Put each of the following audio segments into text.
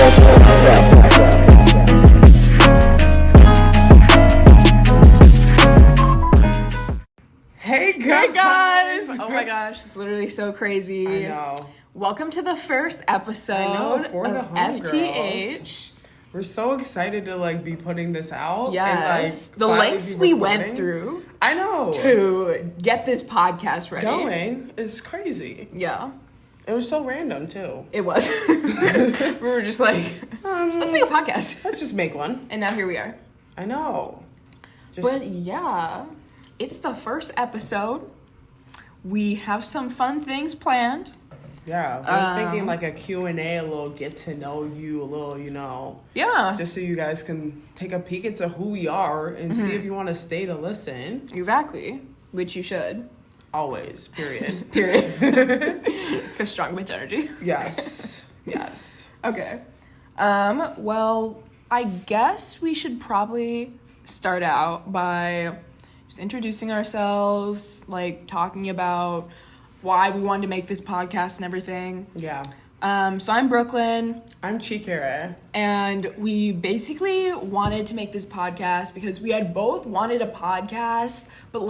Hey guys! Oh my gosh, it's literally so crazy. I know. Welcome to the first episode for the of Homegirlz. FTH. We're so excited to be putting this out. Yes, and, the finally lengths be we recording. went through I know. to get this podcast ready. Going is crazy. Yeah. It was so random too. It was. We were just like, let's make a podcast. Let's just make one. And now here we are. I know. But yeah, it's the first episode. We have some fun things planned. Yeah, we're thinking a Q&A, a little get to know you, a little, Yeah. just so you guys can take a peek into who we are and see if you want to stay to listen. Exactly. Which you should. Always, period. Period. Because strong bitch energy. Yes. Yes. Okay. Well, I guess we should probably start out by just introducing ourselves, talking about why we wanted to make this podcast and everything. Yeah. So I'm Brooklyn. I'm Chikere. And we basically wanted to make this podcast because we had both wanted a podcast, but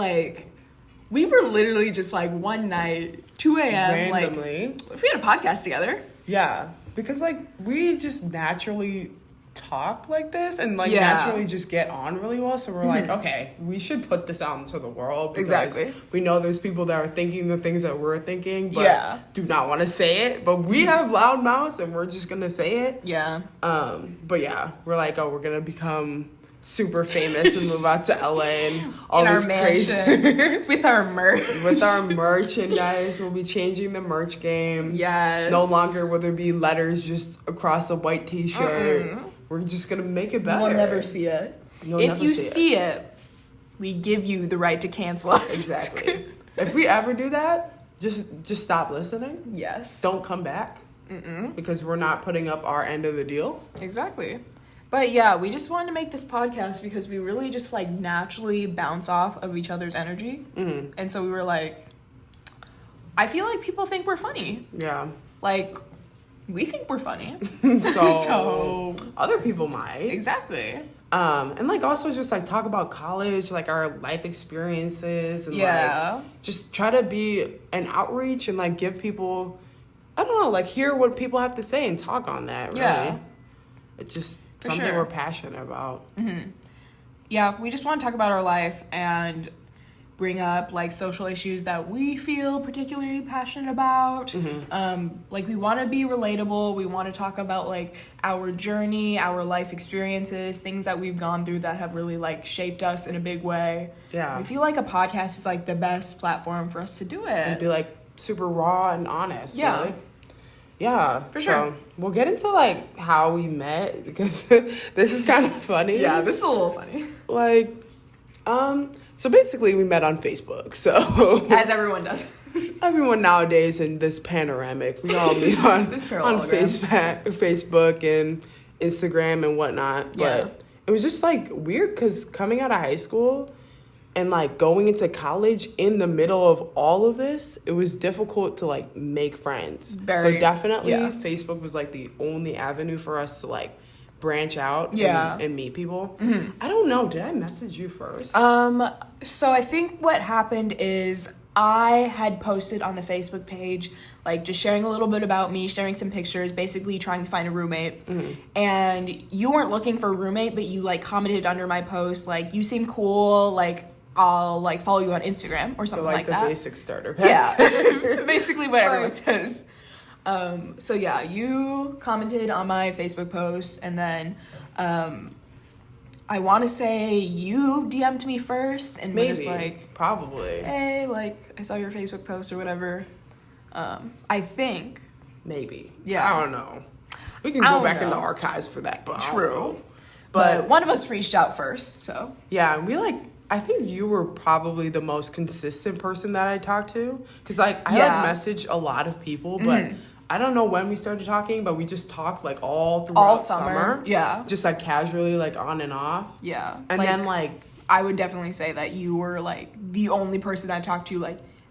we were literally just one night, 2 a.m. Randomly. If we had a podcast together. Yeah. Because we just naturally talk like this and Yeah. naturally just get on really well. So we're okay, we should put this out into the world because Exactly. we know there's people that are thinking the things that we're thinking but Yeah. do not want to say it. But we have loud mouths and we're just gonna say it. Yeah. But yeah, we're we're gonna become super famous and move out to LA and all In this our crazy mansion with our merch. with our merchandise. We'll be changing the merch game. Yes. No longer will there be letters just across a white t-shirt. We're just gonna make it better. We'll never see it. You'll If never you see see it, we give you the right to cancel us. Exactly. If we ever do that, just stop listening. Yes. Don't come back. Because we're not putting up our end of the deal. Exactly. But yeah, we just wanted to make this podcast because we really just naturally bounce off of each other's energy. And so we were I feel like people think we're funny. Yeah. We think we're funny. So other people might. Exactly. And also just talk about college, our life experiences and Yeah. just try to be an outreach and give people, I don't know, hear what people have to say and talk on that, really. Yeah. It's just For something sure. we're passionate about. Yeah, we just want to talk about our life and bring up social issues that we feel particularly passionate about. We want to be relatable. We want to talk about our journey, our life experiences, things that we've gone through that have really shaped us in a big way. Yeah. We feel like a podcast is the best platform for us to do it. And be super raw and honest. Yeah. Really. Yeah. For sure. So we'll get into how we met because this is kind of funny. Yeah, this is a little funny. So basically we met on Facebook. So As everyone does. everyone nowadays in this panoramic, we all meet on This on parallelogram. Facebook and Instagram and whatnot. But Yeah. it was just weird because coming out of high school and going into college in the middle of all of this, it was difficult to make friends. Very, so definitely yeah. Facebook was the only avenue for us to branch out Yeah. and meet people. I don't know, did I message you first? So I think what happened is I had posted on the Facebook page, just sharing a little bit about me, sharing some pictures, basically trying to find a roommate. And you weren't looking for a roommate, but you commented under my post, you seem cool, I'll follow you on Instagram or something like the that. basic starter pack. Yeah, basically what everyone says. So yeah, you commented on my Facebook post, and then I want to say you DM'd me first, and Maybe, were just probably. hey, I saw your Facebook post or whatever. I think. Maybe. Yeah. I don't know. We can I go don't back in the know. archives for that, but I don't True. know. But one of us reached out first, so. Yeah, and we I think you were probably the most consistent person that I talked to. Because I messaged a lot of people, but I don't know when we started talking, but we just talked all throughout All summer. Yeah. Just casually on and off. Yeah. And then I would definitely say that you were the only person I talked to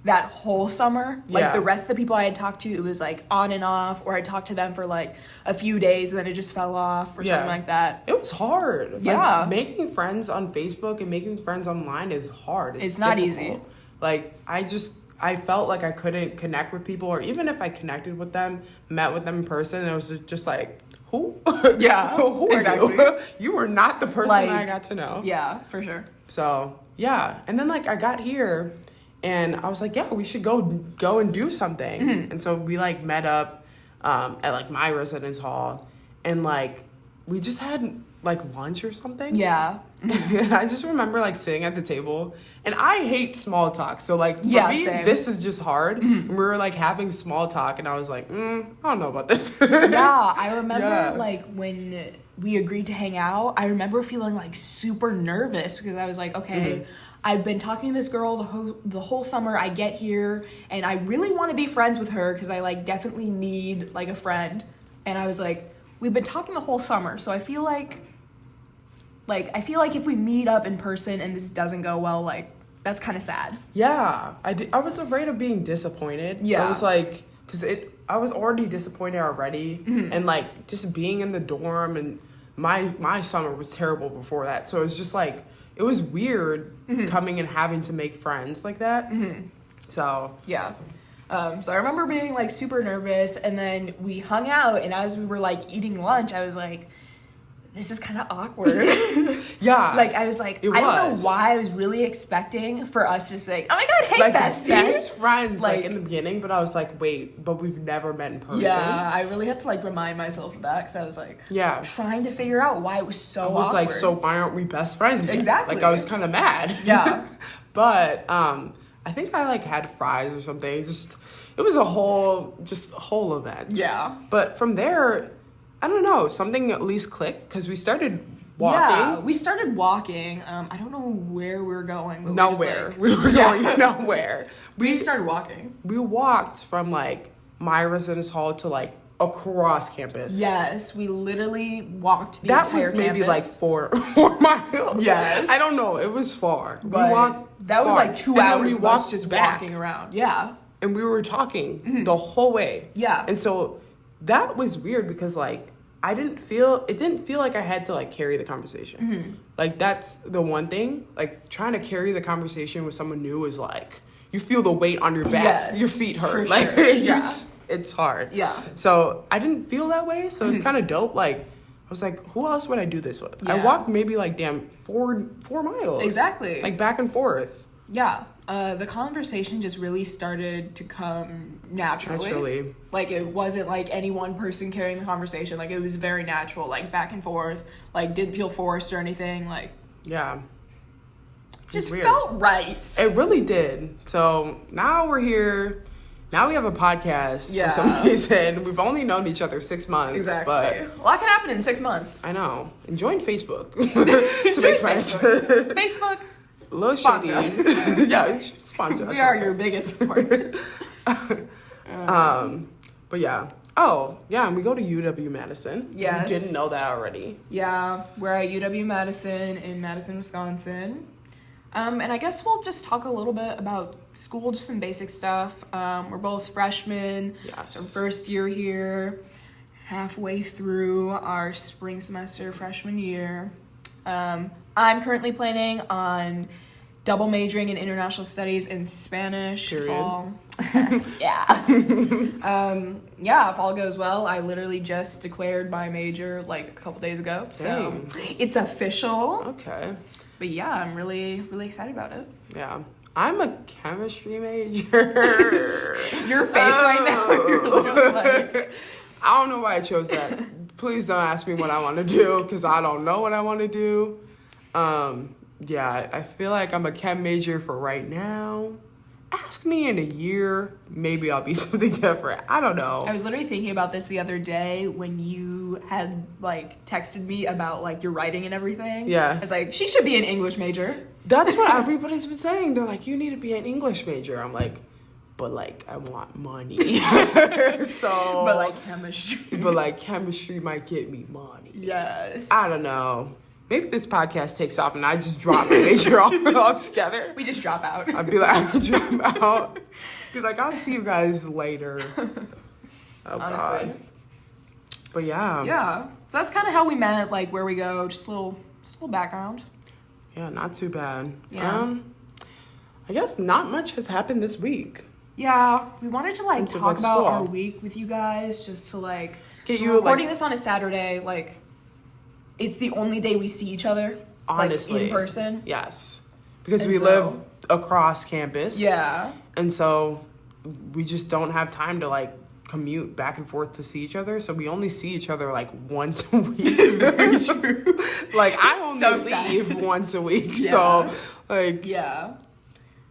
that whole summer. Like, Yeah. the rest of the people I had talked to, it was, like, on and off, or I talked to them for, like, a few days, and then it just fell off, or something like that. It was hard. Yeah. Like, making friends on Facebook and making friends online is hard. It's not difficult. easy. Like, I felt like I couldn't connect with people, or even if I connected with them, met with them in person, it was just like, who? Yeah, who are exactly. you? You were not the person Like, I got to know. Yeah, for sure. So, yeah. And then, like, I got here, and I was like, yeah, we should go and do something. Mm-hmm. And so we, like, met up at, like, my residence hall, and, like, we just had, like, lunch or something. Yeah. And I just remember, like, sitting at the table, and I hate small talk. So, like, for me, same. this is just hard. And we were, like, having small talk, and I was like, I don't know about this. Yeah, I remember, Yeah. like, when we agreed to hang out, I remember feeling, like, super nervous because I was like, okay, I've been talking to this girl the whole summer. I get here, and I really want to be friends with her because I, like, definitely need, like, a friend. And I was like, we've been talking the whole summer, so I feel like if we meet up in person and this doesn't go well, like, that's kind of sad. Yeah, I was afraid of being disappointed. Yeah. I was like, because I was already disappointed already, and like just being in the dorm, and my summer was terrible before that, so it was just like it was weird coming and having to make friends like that. So Yeah. So I remember being, like, super nervous, and then we hung out, and as we were, like, eating lunch, I was like, this is kind of awkward. yeah, Like, I was like, I don't know why I was really expecting for us to just be like, oh my god, hey, like bestie. best friends like Like, in the beginning, but I was like, wait, but we've never met in person. Yeah, I really had to, like, remind myself of that because I was like, Yeah. trying to figure out why it was so I was awkward. like, so why aren't we best friends yet? Exactly. Like, I was kind of mad. Yeah. But I think I like had fries or something. It was a whole event. Yeah. But from there, I don't know, something at least clicked because we started walking. Yeah, we started walking. I don't know where we were going. But Nowhere. We We were going nowhere. we started walking. We walked from like my residence hall to like across campus. Yes, we literally walked the That entire was maybe campus. like 4 miles. Yes. I don't know. It was far. But we walked that was far. like 2 And then hours we of us walked just back. walking around. Yeah. And we were talking the whole way. Yeah. And so that was weird because like it didn't feel like I had to like carry the conversation. Like that's the one thing. Like trying to carry the conversation with someone new is like you feel the weight on your back. Yes, Your feet hurt. for Like sure. Yeah. it's hard. Yeah. So I didn't feel that way. So it's kind of dope. Like I was like, who else would I do this with? I Yeah. walked maybe like 4 miles. Exactly. Like back and forth. Yeah. The conversation just really started to come naturally. Like, it wasn't, like, any one person carrying the conversation. Like, it was very natural, like, back and forth. Like, didn't feel forced or anything. Like, Yeah. just weird. felt right. It really did. So now we're here. Now we have a podcast Yeah. for some reason. We've only known each other 6 months. Exactly. But A lot can happen in 6 months. I know. And join Facebook to make friends. Facebook. Little Sponsor us. shady. Yeah, sponsor us. We are your biggest support. But yeah. Oh, yeah, and we go to UW-Madison. Yes. You didn't know that already. Yeah, we're at UW-Madison in Madison, Wisconsin. And I guess we'll just talk a little bit about school, just some basic stuff. We're both freshmen. Yes. It's our first year here, halfway through our spring semester freshman year. I'm currently planning on double majoring in international studies in Spanish. Period. Fall. Yeah. Yeah, if all goes well, I literally just declared my major like a couple days ago. So it's official. Okay. But yeah, I'm really, really excited about it. Yeah. I'm a chemistry major. Your face right now, you're literally like... I don't know why I chose that. Please don't ask me what I want to do because I don't know what I want to do. Yeah, I feel like I'm a chem major for right now. Ask me in a year, maybe I'll be something different. I don't know. I was literally thinking about this the other day when you had, like, texted me about, like, your writing and everything. Yeah. I was like, she should be an English major. That's what everybody's been saying. They're like, you need to be an English major. I'm like, but, like, I want money. So. But, like, chemistry. But, like, chemistry might get me money. Yes. I don't know. maybe this podcast takes off and I just drop major all together. We just drop out. I'd be like, I would drop out. Be like, I'll see you guys later. Oh, honestly. God. But yeah. Yeah. So that's kind of how we met, like where we go, just a little background. Yeah, not too bad. Yeah. I guess not much has happened this week. Yeah, we wanted to like Into, talk like, about school. our week with you guys, just to like Get we're you, recording like- this on a Saturday. Like, it's the only day we see each other, Honestly. like in person. Yes. Because And we so- live across campus. Yeah. And so we just don't have time to like commute back and forth to see each other. So we only see each other like once a week. Very true. Like I only So sad. leave once a week. Yeah. So like Yeah.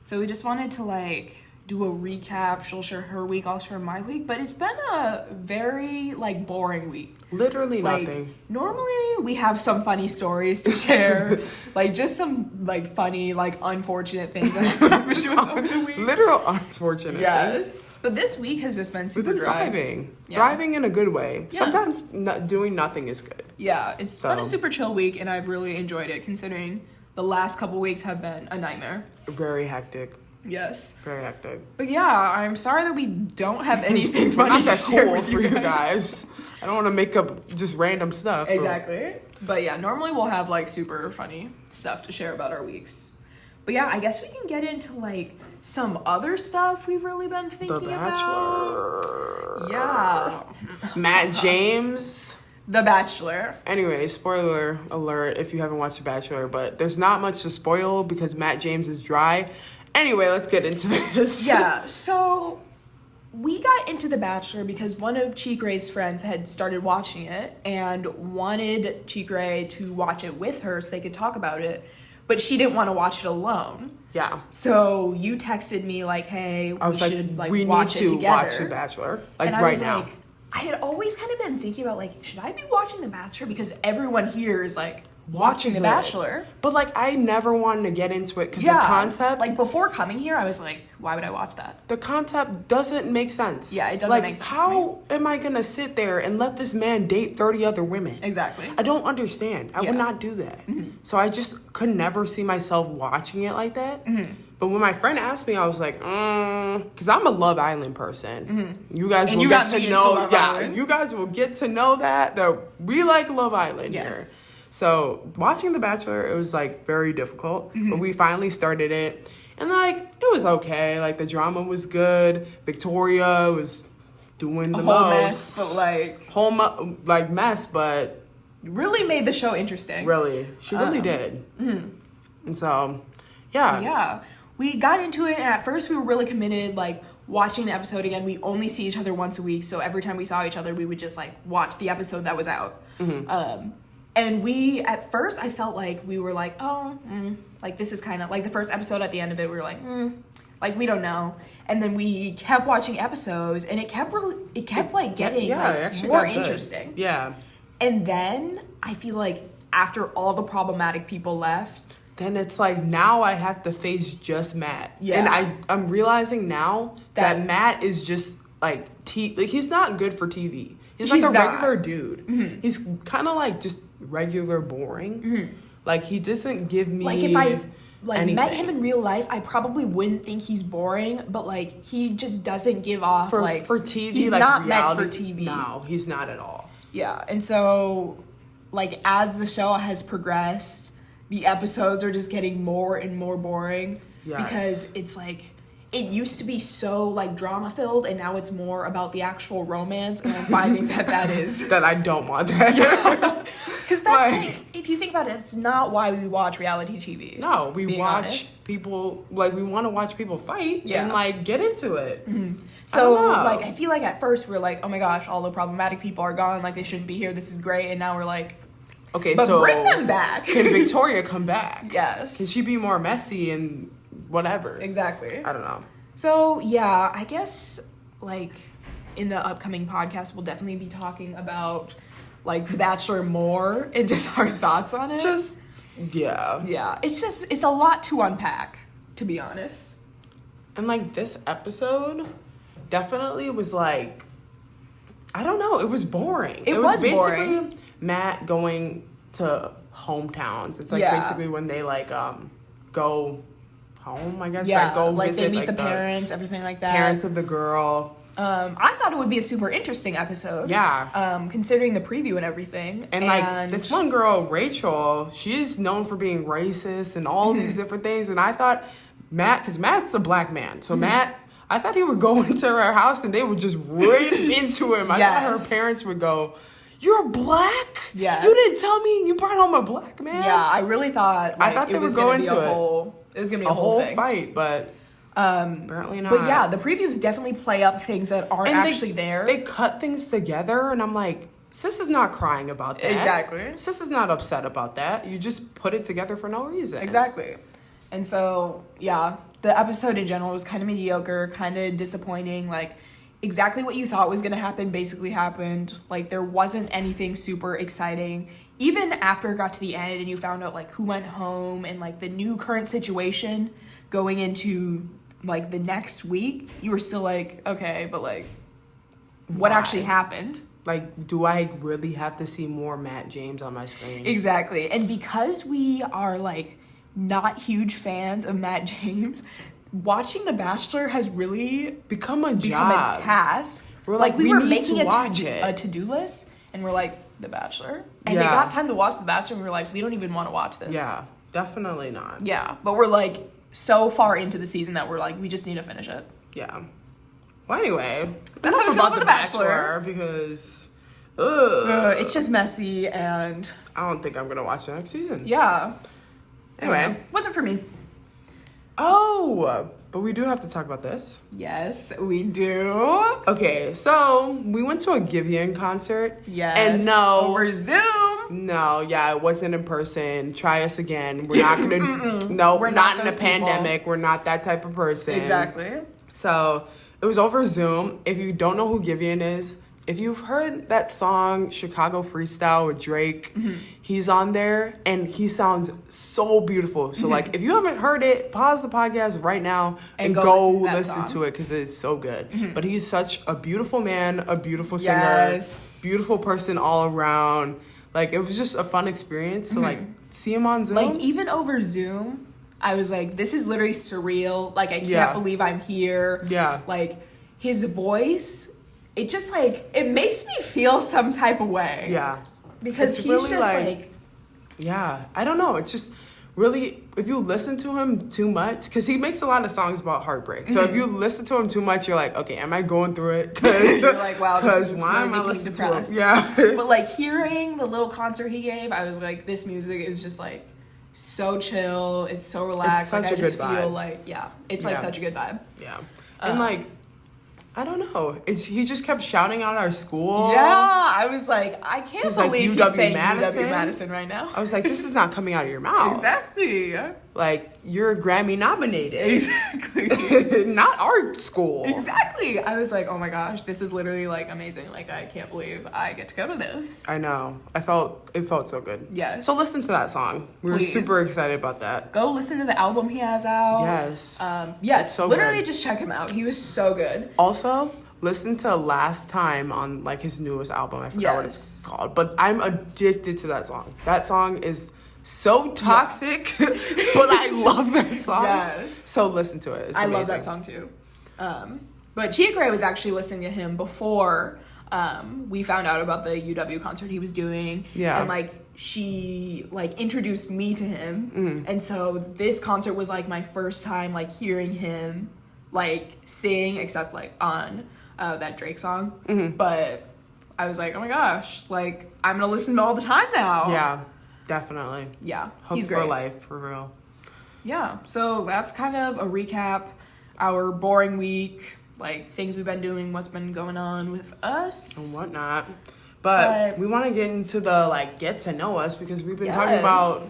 So we just wanted to like do a recap. She'll share her week, I'll share my week. But it's been a very like boring week. literally Like, nothing. normally we have some funny stories to share, like just some like funny, like unfortunate things that happened to us over the week. Literal unfortunate things. Yes, but this week has just been We've super been dry. thriving. Yeah. Thriving in a good way. Yeah. Sometimes doing nothing is good. Yeah, it's been a So- super chill week, and I've really enjoyed it considering the last couple weeks have been a nightmare. Very hectic. Yes, Very hectic. but yeah, I'm sorry that we don't have anything But funny not to that share cool with for you guys. I don't want to make up just random stuff. but- Exactly. But yeah, normally we'll have like super funny stuff to share about our weeks. But yeah, I guess we can get into like some other stuff we've really been The thinking Bachelor. about. Yeah. Matt James. The Bachelor. Anyway, spoiler alert if you haven't watched The Bachelor, but there's not much to spoil because Matt James is dry. Anyway, let's get into this. Yeah, so we got into The Bachelor because one of Chikere's friends had started watching it and wanted Chikere to watch it with her so they could talk about it, but she didn't want to watch it alone. Yeah. So you texted me like, "Hey, I was we should like we watch need it to together." watch The Bachelor. Like and I right was now. like, I had always kind of been thinking about like, should I be watching The Bachelor because everyone here is like watching The it. Bachelor. But like I never wanted to get into it because Yeah, the concept like before coming here, I was like, why would I watch that? the concept doesn't make sense. Yeah, it doesn't like, make sense to How am I gonna sit there and let this man date 30 other women? Exactly. I don't understand. I Yeah. would not do that. Mm-hmm. So I just could never see myself watching it like that. Mm-hmm. But when my friend asked me, I was like, because I'm a Love Island person. You guys And will you get got to me into know. Love Yeah, Island. you guys will get to know that we like Love Island here. Yes. So watching The Bachelor, it was like very difficult, Mm-hmm. but we finally started it, and like it was okay. Like the drama was good. Victoria was doing the A whole most. mess, but like Whole like mess, but really made the show interesting. really, she really did. And so, yeah, Yeah. We got into it, and at first we were really committed, like, watching the episode again. We only see each other once a week, so every time we saw each other, we would just, like, watch the episode that was out. And we, at first, I felt like we were like, like, this is kind of, like, the first episode at the end of it, we were like, like, we don't know. And then we kept watching episodes, and it kept like, getting, it like, actually more got good. interesting. Yeah. And then, I feel like, after all the problematic people left, Then it's like now I have to face just Matt. Yeah. And I'm realizing now that That- Matt is just like like he's not good for TV. He's like He's a not. regular dude. He's kind of like just regular boring. Like he doesn't give me like if I like met anything. him in real life, I probably wouldn't think he's boring, but like he just doesn't give off for like for TV. He's like not reality, meant for TV. No, he's not at all. Yeah, and so like as the show has progressed, the episodes are just getting more and more boring Yes. because it's like it used to be so like drama filled, and now it's more about the actual romance, and I'm finding that is That I don't want that. because that's like if you think about it, it's not why we watch reality TV. No, we being watch honest. people like we want to watch people fight Yeah. and like get into it. So, I don't know. like, I feel like at first we're like, oh my gosh, all the problematic people are gone, like, they shouldn't be here, this is great, and now we're like, Okay, but so bring them back. Can Victoria come back? Yes. Can she be more messy and whatever? Exactly. I don't know. So, yeah, I guess, like, in the upcoming podcast, we'll definitely be talking about, like, The Bachelor more and just our thoughts on it. Just yeah. Yeah, it's a lot to unpack, to be honest. And like this episode definitely was like I don't know, it was boring. It was basically boring. Matt going to hometowns. It's like Yeah. basically when they like go home, I guess. Yeah, Like go like visit they meet like the parents, everything like that. parents of the girl. I thought it would be a super interesting episode. Yeah. Considering the preview and everything. And like this one girl, Rachel, she's known for being racist and all these different things. And I thought because Matt's a black man, so Matt, I thought he would go into her house and they would just rip into him. I thought her parents would go, "You're black? Yes. You didn't tell me you brought home a black man?" Yeah, I really thought I thought they would go into it. It was gonna be a whole thing. Fight, but apparently not. But yeah, the previews definitely play up things that aren't actually there. They cut things together, and I'm like, sis is not crying about that. Exactly. Sis is not upset about that. You just put it together for no reason. Exactly. And so, yeah, the episode in general was kind of mediocre, kind of disappointing. Like, exactly what you thought was going to happen basically happened. Like, there wasn't anything super exciting. Even after it got to the end and you found out, like, who went home and, like, the new current situation going into, like, the next week, you were still like, okay, but, like, what actually happened? Like, do I really have to see more Matt James on my screen? Exactly. And because we are, like, not huge fans of Matt James, watching The Bachelor has really become a task. We're like we were making a to-do list, and we're like, The Bachelor? And they got time to watch The Bachelor, and we were like, we don't even want to watch this. Yeah, definitely not. Yeah, but we're like so far into the season that we're like, we just need to finish it. Yeah. Well, anyway, that's how we feel about The Bachelor. Because it's just messy, and I don't think I'm gonna watch the next season. Yeah. Anyway, wasn't for me. Oh, but we do have to talk about this. Yes, we do. Okay, so we went to a Giveon concert. Yes. And no. Over Zoom. No, yeah, it wasn't in person. Try us again. We're not gonna. No, we're not in a people. pandemic. We're not that type of person. Exactly. So it was over Zoom. If you don't know who Giveon is, if you've heard that song Chicago Freestyle with Drake, he's on there and he sounds so beautiful. So like if you haven't heard it, pause the podcast right now and go listen to it because it is so good. But he's such a beautiful man, a beautiful singer, beautiful person all around. Like it was just a fun experience to like see him on Zoom. Like even over Zoom, I was like, this is literally surreal. Like I can't believe I'm here. Yeah. Like his voice, it just like, it makes me feel some type of way. Yeah. Because he's really just like... Yeah, I don't know. It's just really, if you listen to him too much, because he makes a lot of songs about heartbreak. So if you listen to him too much, you're like, okay, am I going through it? Cause, you're like, wow, this is why really am I making me depressed. Yeah. But like hearing the little concert he gave, I was like, this music is just like so chill. It's so relaxed. It's such like, a I just good feel vibe. like, it's like such a good vibe. Yeah. And like, I don't know. He just kept shouting out our school. Yeah, I was like, I can't believe he's saying Madison. UW Madison right now. I was like, this is not coming out of your mouth. Exactly. Like, you're Grammy nominated. Exactly. Not our school. Exactly. I was like, oh my gosh, this is literally like amazing. Like, I can't believe I get to go to this. I know. It felt so good. Yes. So listen to that song. We were super excited about that. Go listen to the album he has out. Yes. Yes. So literally good. just check him out. He was so good. Also, listen to Last Time on like his newest album. I forgot what it's called. But I'm addicted to that song. That song is so toxic, but I love that song. Yes. So listen to it. It's amazing. love that song too. But Chikere was actually listening to him before we found out about the UW concert he was doing. Yeah. And like she like introduced me to him. And so this concert was like my first time like hearing him like sing, except like on that Drake song. But I was like, oh my gosh, like I'm gonna listen to him all the time now. Yeah. Definitely. Yeah. Hopes he's great. for life, for real. Yeah. So that's kind of a recap. Our boring week, like things we've been doing, what's been going on with us. And whatnot. But we want to get into the like get to know us because we've been talking about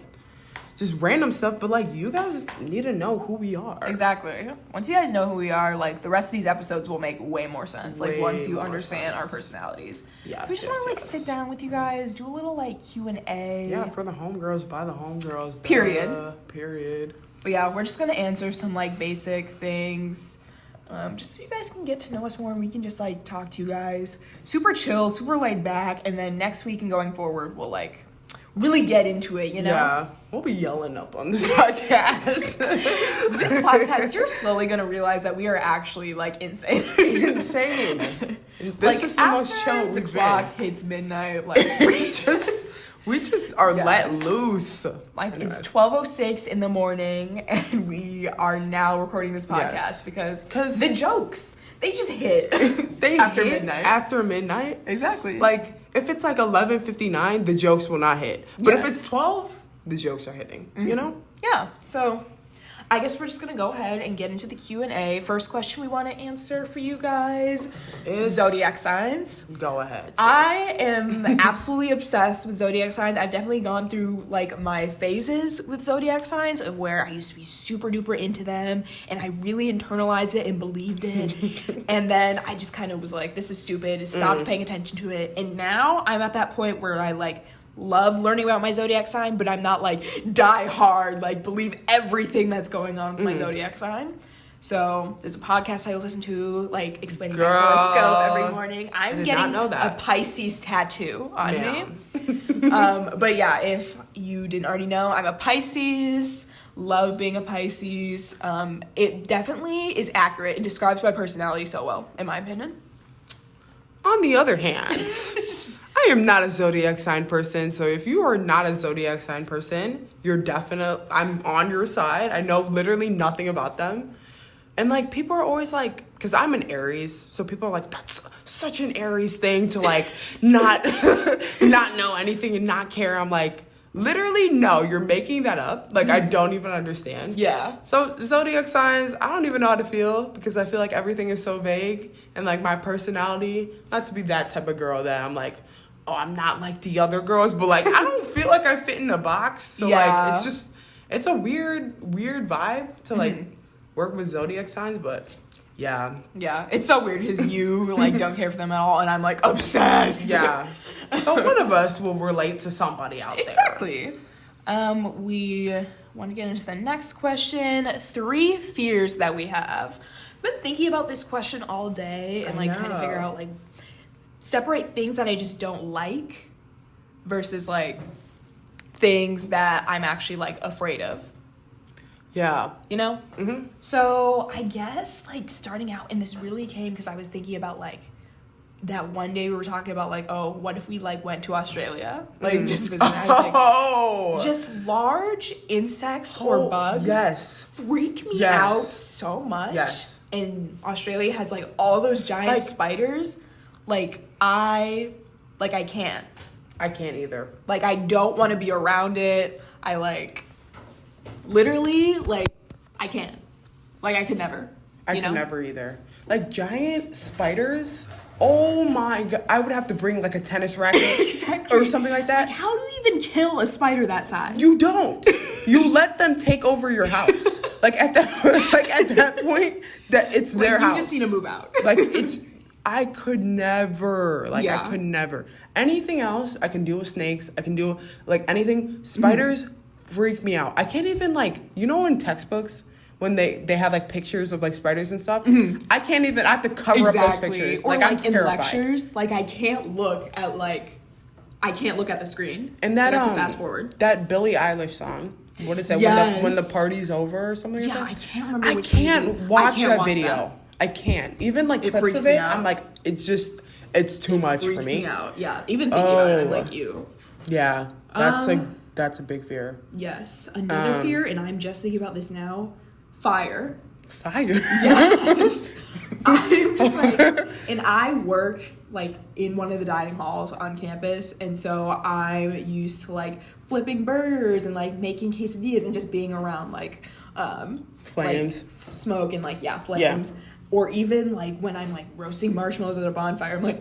just random stuff, but like you guys need to know who we are. Exactly. Once you guys know who we are, like the rest of these episodes will make way more sense. Like once you understand our personalities. Yes. We just want to like sit down with you guys, do a little like Q&A. Yeah, for the homegirls, by the homegirls. Period. But yeah, we're just gonna answer some like basic things. Just so you guys can get to know us more and we can just like talk to you guys. Super chill, super laid back, and then next week and going forward we'll really get into it, you know? Yeah. We'll be yelling up on this podcast. This podcast, you're slowly going to realize that we are actually, like, insane. It's insane. This like, is the most chill the we've clock been. hits midnight, like, We just are let Yes. loose. Like, Anyway. it's 12:06 in the morning, and we are now recording this podcast Yes. because the jokes, they just hit They after hit midnight. After midnight. Exactly. Like, if it's like 11:59, the jokes will not hit. But if Yes. it's 12, the jokes are hitting. You know? Yeah, so I guess we're just gonna go ahead and get into the Q&A. First question we want to answer for you guys is zodiac signs. Go ahead. sis. I am absolutely obsessed with zodiac signs. I've definitely gone through like my phases with zodiac signs of where I used to be super duper into them and I really internalized it and believed it. And then I just kind of was like, this is stupid, stopped paying attention to it. And now I'm at that point where I like love learning about my zodiac sign, but I'm not like die hard, like believe everything that's going on with my zodiac sign. So there's a podcast I listen to, like explaining my horoscope every morning. I'm did getting not know that. a Pisces tattoo on me. But yeah, if you didn't already know, I'm a Pisces. Love being a Pisces. It definitely is accurate. It describes my personality so well, in my opinion. On the other hand, I am not a zodiac sign person, so if you are not a zodiac sign person, I'm on your side. I know literally nothing about them. And like people are always like, because I'm an Aries, so people are like, that's such an Aries thing to like not not know anything and not care. I'm like, literally no, you're making that up. Like I don't even understand. Yeah. So zodiac signs, I don't even know how to feel because I feel like everything is so vague and like my personality, not to be that type of girl that I'm like, oh, I'm not like the other girls, but like I don't feel like I fit in a box. So like it's a weird vibe to like work with zodiac signs, but yeah. Yeah, it's so weird because you like don't care for them at all, and I'm like obsessed. Yeah. So one of us will relate to somebody out there. Exactly. We want to get into the next question. 3 fears that we have. I've been thinking about this question all day and like trying to figure out like separate things that I just don't like versus like things that I'm actually like afraid of. Yeah. You know? Mm-hmm. So I guess like starting out, and this really came because I was thinking about like that one day we were talking about like, oh, what if we like went to Australia? Like just visiting. I was like, just large insects or bugs freak me out so much. Yes. And Australia has like all those giant spiders. Like I can't. I can't either. Like I don't want to be around it. I like literally like I can't. Like I could never. I could never either. Like giant spiders. Oh my god! I would have to bring like a tennis racket or something like that. Like, how do you even kill a spider that size? You don't. You let them take over your house. Like at that point, that it's like, their house. You just need to move out. Like I could never. Like I could never. Anything else, I can deal with snakes. I can deal like anything. Spiders freak me out. I can't even like in textbooks. When they have like pictures of like spiders and stuff, I can't even. I have to cover up those pictures. Or like I'm in terrified. lectures, like I can't look at the screen. And that you have to fast forward. That Billie Eilish song. What is that? Yes. When the party's over or something like that. Yeah, I can't remember. I can't watch that video. I can't. Even like clips of it. I'm like, it's too much for me. Freaks me out. Yeah, even thinking about it, I'm like you. Yeah, that's a big fear. Yes, another fear, and I'm just thinking about this now. Fire. Yes. I'm just like, and I work like in one of the dining halls on campus, and so I'm used to like flipping burgers and like making quesadillas and just being around like flames, like, smoke and like flames. Yeah. Or even like when I'm like roasting marshmallows at a bonfire, I'm like,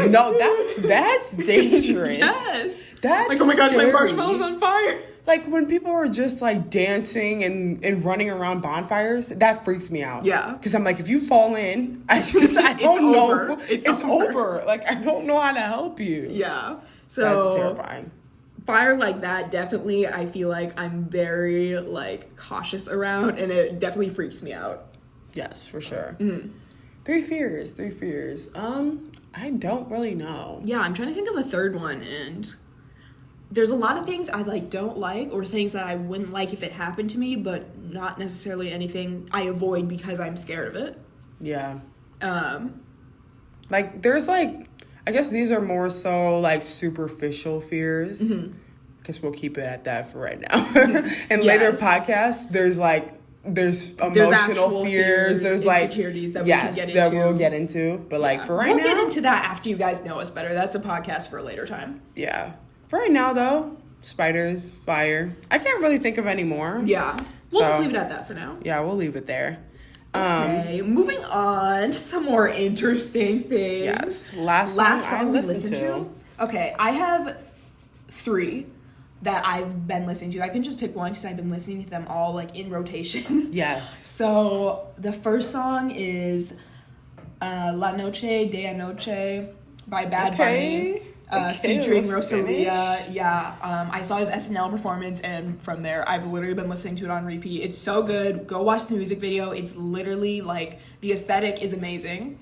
no, that's dangerous. Yes. That's like, oh my gosh, my scary. marshmallow's on fire. Like when people are just like dancing and running around bonfires, that freaks me out. Yeah. Because I'm like, if you fall in, I don't know. Over. It's over. Like I don't know how to help you. Yeah. So that's terrifying. Fire like that, definitely I feel like I'm very like cautious around, and it definitely freaks me out. Yes, for sure. Mm-hmm. 3 fears. I don't really know. Yeah, I'm trying to think of a third one, and there's a lot of things I like don't like, or things that I wouldn't like if it happened to me, but not necessarily anything I avoid because I'm scared of it. Yeah. Like, there's like, I guess these are more so like superficial fears. I guess we'll keep it at that for right now. In later podcasts, there's emotional fears, there's like insecurities that we can get into. That we'll get into. But like for right now, we'll get into that after you guys know us better. That's a podcast for a later time. Yeah. For right now though, spiders, fire. I can't really think of any more. Yeah. We'll just leave it at that for now. Yeah, we'll leave it there. Okay, moving on to some more interesting things. Yes. Last song we listened to. Okay, I have 3 that I've been listening to. I can just pick one because I've been listening to them all like in rotation. Yes. So the first song is La Noche de Anoche by Bad Bunny. Featuring Rosalia. Spanish. Yeah. I saw his SNL performance, and from there I've literally been listening to it on repeat. It's so good. Go watch the music video. It's literally like, the aesthetic is amazing.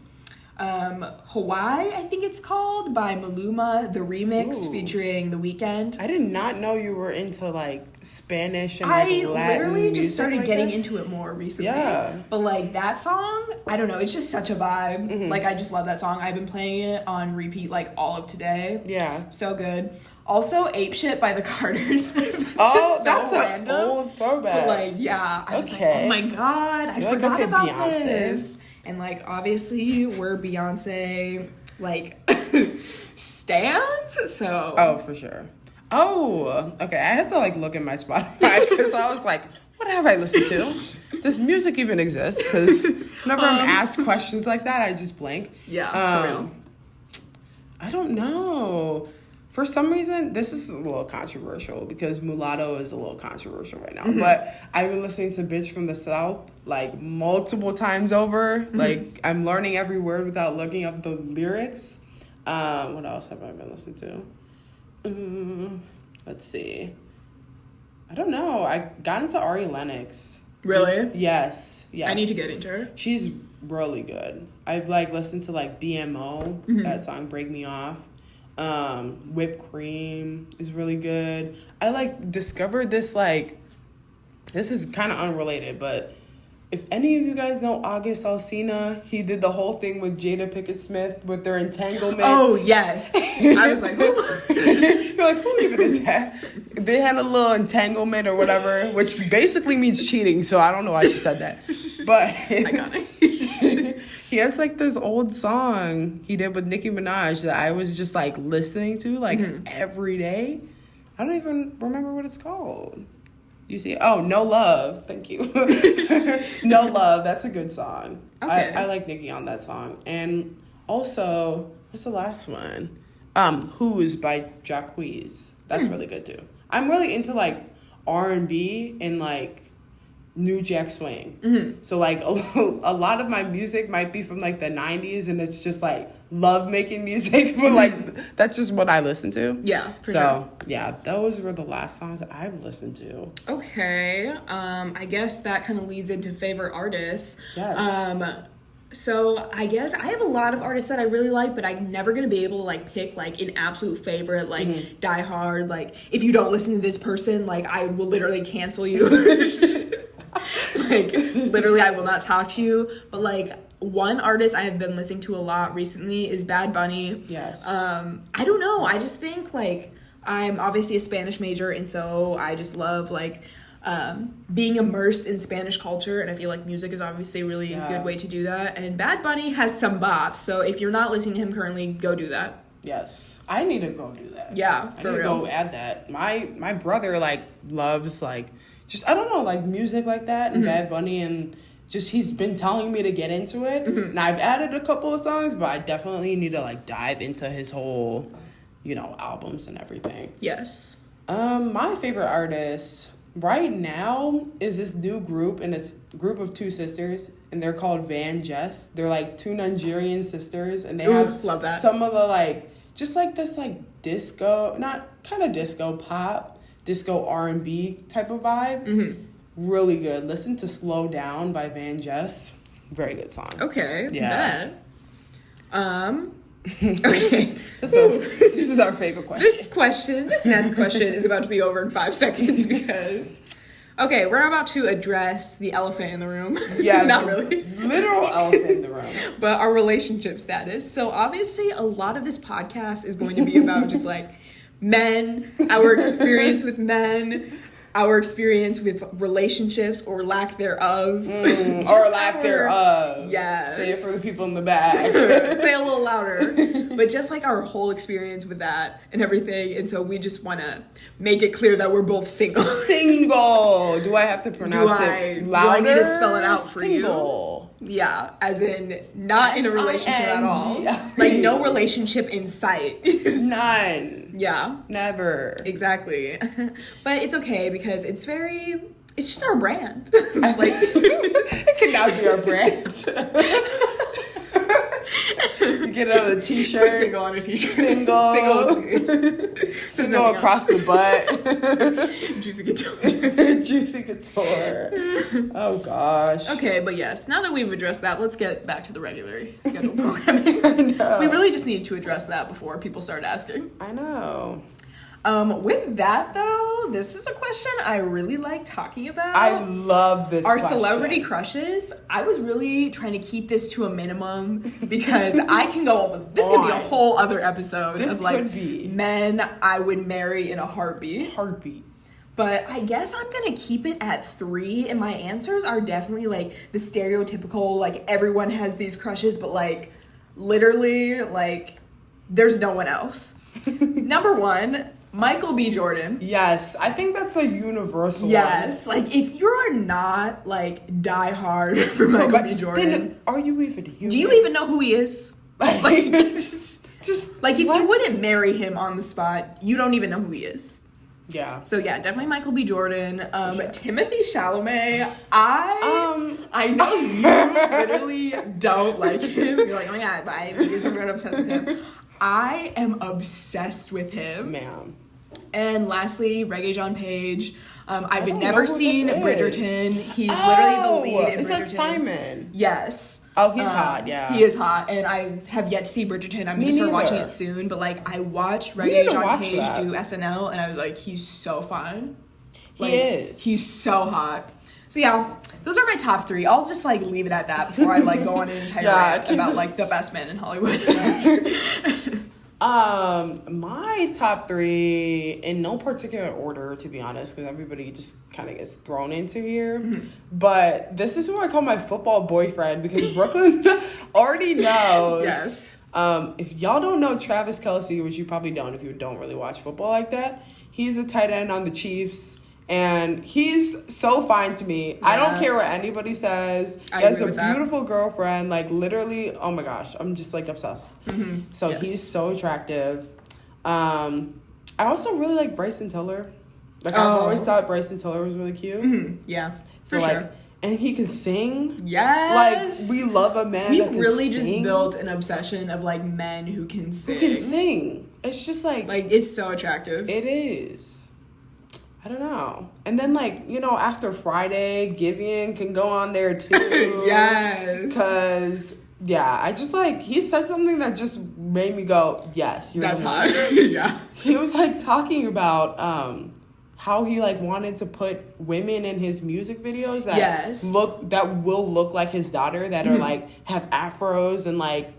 Hawaii, I think it's called, by Maluma, the remix featuring The Weeknd. I did not know you were into like Spanish and I like Latin literally just started like getting that. into it more recently. Yeah. But like that song, I don't know, it's just such a vibe. Like, I just love that song. I've been playing it on repeat like all of today. Yeah. So good. Also, Ape Shit by the Carters. That's an old throwback. But like, yeah, I was like, oh my god, I forgot about Beyonce. this. And like, obviously, we're Beyonce like stans. So for sure. Oh, okay. I had to like look at my Spotify because I was like, what have I listened to? Does music even exist? Because whenever I'm asked questions like that, I just blank. Yeah, for real. I don't know. For some reason, this is a little controversial because Mulatto is a little controversial right now. But I've been listening to Bitch from the South like multiple times over. Like, I'm learning every word without looking up the lyrics. What else have I been listening to? Let's see. I don't know. I got into Ari Lennox. Really? Yes. I need to get into her. She's really good. I've like listened to like BMO, that song Break Me Off. Whipped Cream is really good. I like discovered this, like, this is kind of unrelated, but if any of you guys know August Alsina, he did the whole thing with Jada Pinkett Smith with their entanglement. Oh yes. I was like, who? You're like, who even is that? They had a little entanglement or whatever, which basically means cheating, so I don't know why she said that. But Iconic. he has like this old song he did with Nicki Minaj that I was just like listening to like every day. I don't even remember what it's called. You see? Oh, No Love. Thank you. No Love. That's a good song. Okay. I like Nicki on that song. And also, what's the last one? Who's by Jacquees. That's really good too. I'm really into like R&B and like New Jack Swing. So like a lot of my music might be from like the 90s and it's just like love making music, but like that's just what I listen to. Yeah, for so sure. Yeah, those were the last songs that I've listened to. Okay. I guess that kind of leads into favorite artists. Yes. So I guess I have a lot of artists that I really like, but I'm never gonna be able to like pick like an absolute favorite, like die hard. Like, if you don't listen to this person, like I will literally cancel you. Like, literally, I will not talk to you. But like, one artist I have been listening to a lot recently is Bad Bunny. Yes. I don't know. I just think like, I'm obviously a Spanish major, and so I just love like being immersed in Spanish culture, and I feel like music is obviously a really good way to do that. And Bad Bunny has some bops, so if you're not listening to him currently, go do that. Yes, I need to go do that. Yeah, I for need real. to go add that. My brother like loves like just I don't know like music like that and Bad Bunny, and just he's been telling me to get into it. And I've added a couple of songs, but I definitely need to like dive into his whole, albums and everything. Yes. My favorite artist right now is this new group, and it's a group of 2 sisters, and they're called Van Jess. They're like 2 Nigerian sisters, and they have love that. some of the like just like this like disco, not kind of disco pop, disco R&B type of vibe. Really good. Listen to Slow Down by Van Jess. Very good song. Okay. Yeah. Bet. Okay. This is our favorite question. This next question is about to be over in 5 seconds because, okay, we're about to address the elephant in the room. Yeah, not really. Literal elephant in the room. But our relationship status. So obviously a lot of this podcast is going to be about just like men, our experience with men, our experience with relationships or lack thereof. Or lack thereof. Yes. Say it for the people in the back. Say it a little louder. But just like our whole experience with that and everything. And so we just want to make it clear that we're both single. Single. Do I have to pronounce it louder? Do I need to spell it out for Single. you? Yeah. As in not in a relationship at all. Like no relationship in sight. None. Yeah. Never. Exactly. But it's okay because it's just our brand. Like it cannot be our brand. You get it on a t-shirt. Put single on a t-shirt. Single across the butt. Juicy couture. Juicy couture. Oh gosh. Okay, but yes, now that we've addressed that, let's get back to the regular scheduled programming. We really just need to address that before people start asking. I know. With that though, this is a question I really like talking about. I love this question. Celebrity crushes. I was really trying to keep this to a minimum because I can go, this could be a whole other episode of like men I would marry in a heartbeat. But I guess I'm gonna keep it at 3, and my answers are definitely like the stereotypical, like everyone has these crushes, but like literally like there's no one else. Number 1, Michael B. Jordan. Yes, I think that's a universal one. Yes, like if you're not like die hard for Michael B. Jordan, then are you even human? Do you even know who he is? Like, just like if you wouldn't marry him on the spot, you don't even know who he is. Yeah. So yeah, definitely Michael B. Jordan. Timothée Chalamet. I know you literally don't like him. You're like, oh my god, bye. Because I'm really obsessed with him. I am obsessed with him. Ma'am. And lastly, Reggae John Page. I've never seen Bridgerton. He's literally the lead in Bridgerton. Is that Simon? Yes. Oh, he's hot, yeah. He is hot, and I have yet to see Bridgerton. I'm going to start watching it soon, but, like, I watched Reggae John Page do SNL, and I was like, he's so fun. Like, he is. He's so hot. So, yeah, those are my top 3. I'll just, like, leave it at that before I, like, go on an entire rant about, like, the best man in Hollywood. My top 3 in no particular order, to be honest, because everybody just kind of gets thrown into here. Mm-hmm. But this is who I call my football boyfriend because Brooklyn already knows. Yes. If y'all don't know Travis Kelce, which you probably don't if you don't really watch football like that, he's a tight end on the Chiefs. And he's so fine to me. Yeah. I don't care what anybody says. He has a beautiful girlfriend. Like, literally, oh my gosh. I'm just, like, obsessed. Mm-hmm. So he's so attractive. I also really like Bryson Tiller. Like, I've always thought Bryson Tiller was really cute. Mm-hmm. Yeah, for sure. And he can sing. Yes. Like, we love a man We've that can really sing. just built an obsession of, like, men who can sing. Who can sing. It's just, like... Like, it's so attractive. It is. I don't know. And then, like, you know, after Friday, Giveon can go on there, too. Yes. Because, yeah, I just, like, he said something that just made me go, yes. That's hot. Yeah. He was, like, talking about how he, like, wanted to put women in his music videos that will look like his daughter, that are, like, have afros and, like,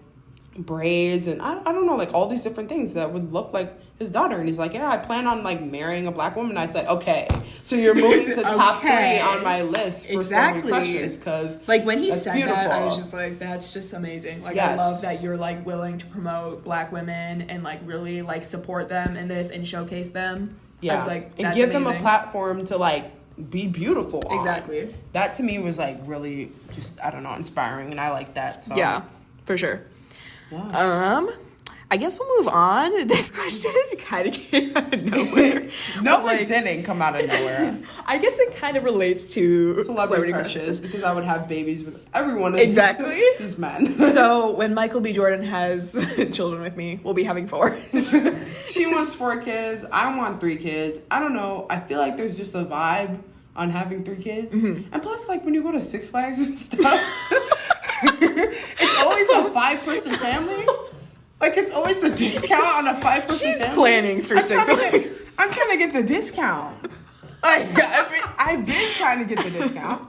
braids and I don't know, like, all these different things that would look like his daughter. And he's like, yeah, I plan on, like, marrying a black woman. I said, okay, so you're moving to top 3 on my list for celebrity crushes, because like when he said that, I was just like, that's just amazing. Like, I love that you're, like, willing to promote black women and, like, really, like, support them in this and showcase them. I was like, that's and give amazing. them a platform to, like, be beautiful on. Exactly. That to me was, like, really just, I don't know, inspiring, and I like that. So yeah, for sure. Yeah. I guess we'll move on. This question kind of came out of nowhere. No, it didn't come out of nowhere. I guess it kind of relates to celebrity crushes. Because I would have babies with everyone. Exactly. These men. So when Michael B. Jordan has children with me, we'll be having 4. She wants 4 kids. I want 3 kids. I don't know. I feel like there's just a vibe on having 3 kids. Mm-hmm. And plus, like, when you go to Six Flags and stuff, it's always a 5-person family. Like, it's always the discount on a 5%. She's planning for 6 weeks. I'm trying to get the discount. Like, I've been trying to get the discount.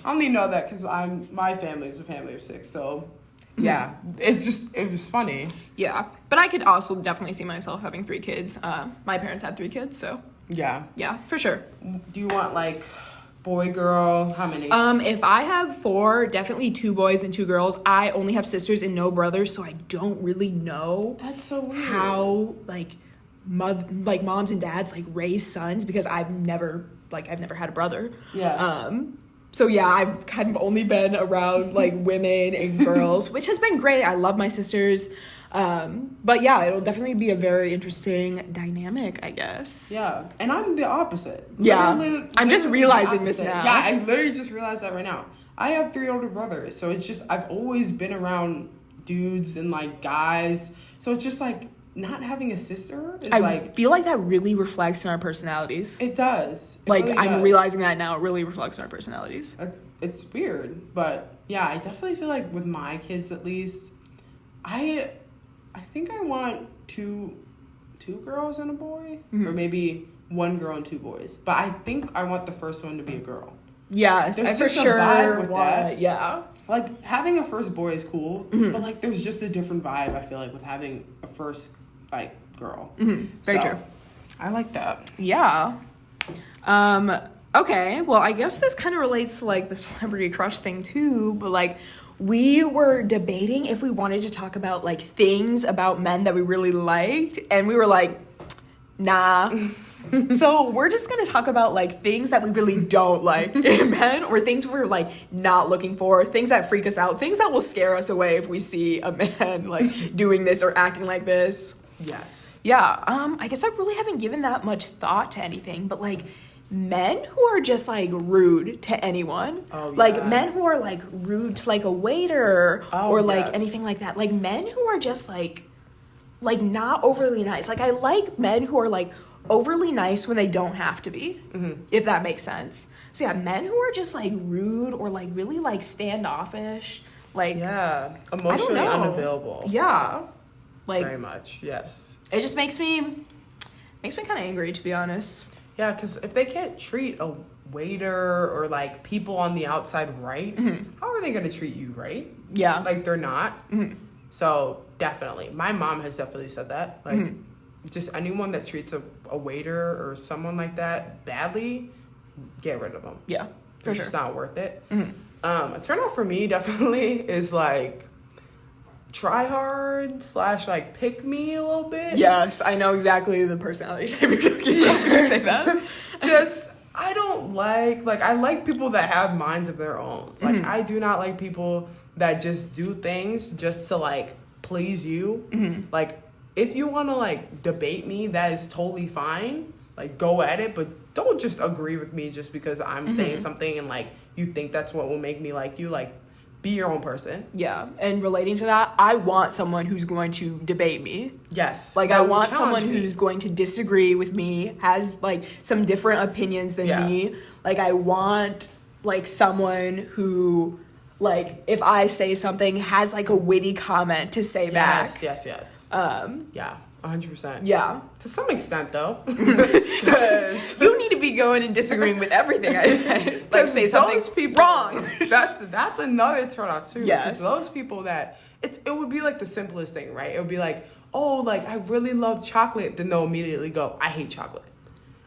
I only know that because my family is a family of 6, so yeah, it was funny. Yeah, but I could also definitely see myself having 3 kids. My parents had 3 kids, so yeah, for sure. Do you want like boy, girl? How many? If I have 4, definitely 2 boys and 2 girls. I only have sisters and no brothers, so I don't really know. That's so weird. How moms and dads like raise sons, because I've never had a brother. Yeah. So yeah, I've kind of only been around like women and girls, which has been great. I love my sisters. But yeah, it'll definitely be a very interesting dynamic, I guess. Yeah. And I'm the opposite. Yeah. Literally I'm just realizing this now. Yeah, I literally just realized that right now. I have 3 older brothers, so it's just, I've always been around dudes and like guys. So it's just like not having a sister is I feel like that really reflects in our personalities. It does. It like, really I'm does. realizing that now. It really reflects in our personalities. It's weird, but yeah, I definitely feel like with my kids at least, I think I want two girls and a boy, or maybe 1 girl and 2 boys. But I think I want the first one to be a girl. Yes, There's I for just a sure vibe with want. that. Yeah. Like, having a first boy is cool, but like there's just a different vibe, I feel like, with having a first like girl. Very true. I like that. Yeah. Okay, well, I guess this kind of relates to like the celebrity crush thing too, but like we were debating if we wanted to talk about like things about men that we really liked, and we were like, nah. So we're just gonna talk about like things that we really don't like in men, or things we're like not looking for, things that freak us out, things that will scare us away if we see a man like doing this or acting like this. Yes. Yeah, I guess I really haven't given that much thought to anything, but like men who are just like rude to anyone. Oh, yeah. Like men who are like rude to like a waiter or like yes. anything like that. Like men who are just like not overly nice. Like I like men who are like overly nice when they don't have to be, if that makes sense. So yeah, men who are just like rude or like really like standoffish, like Yeah, emotionally unavailable. Yeah, like Very much, yes. it just makes me kind of angry, to be honest. Yeah, because if they can't treat a waiter or like people on the outside right, how are they going to treat you right? Yeah, Like they're not. So definitely, my mom has definitely said that. Like, just anyone that treats a waiter or someone like that badly, get rid of them. yeah, for It's sure. just not worth it. A turnoff for me definitely is like try hard / like pick me a little bit. Yes, I know exactly the personality type you're talking about when you say that. Just, I don't like I like people that have minds of their own. Like, I do not like people that just do things just to like please you. Like, if you want to like debate me, that is totally fine. Like, go at it, but don't just agree with me just because I'm saying something and like you think that's what will make me like you. Like, be your own person. Yeah, and relating to that, I want someone who's going to debate me. Yes. Like, that I will want challenge someone me. who's going to disagree with me, has like some different opinions than me. Like, I want like someone who, like, if I say something, has like a witty comment to say back. Yes. Yeah, 100%. Yeah. To some extent, though. You need to be going and disagreeing with everything I say. Like, say something wrong. That's another turn off too. Yes. Those people that it would be like the simplest thing, right? It would be like, oh, like I really love chocolate. Then they'll immediately go, I hate chocolate.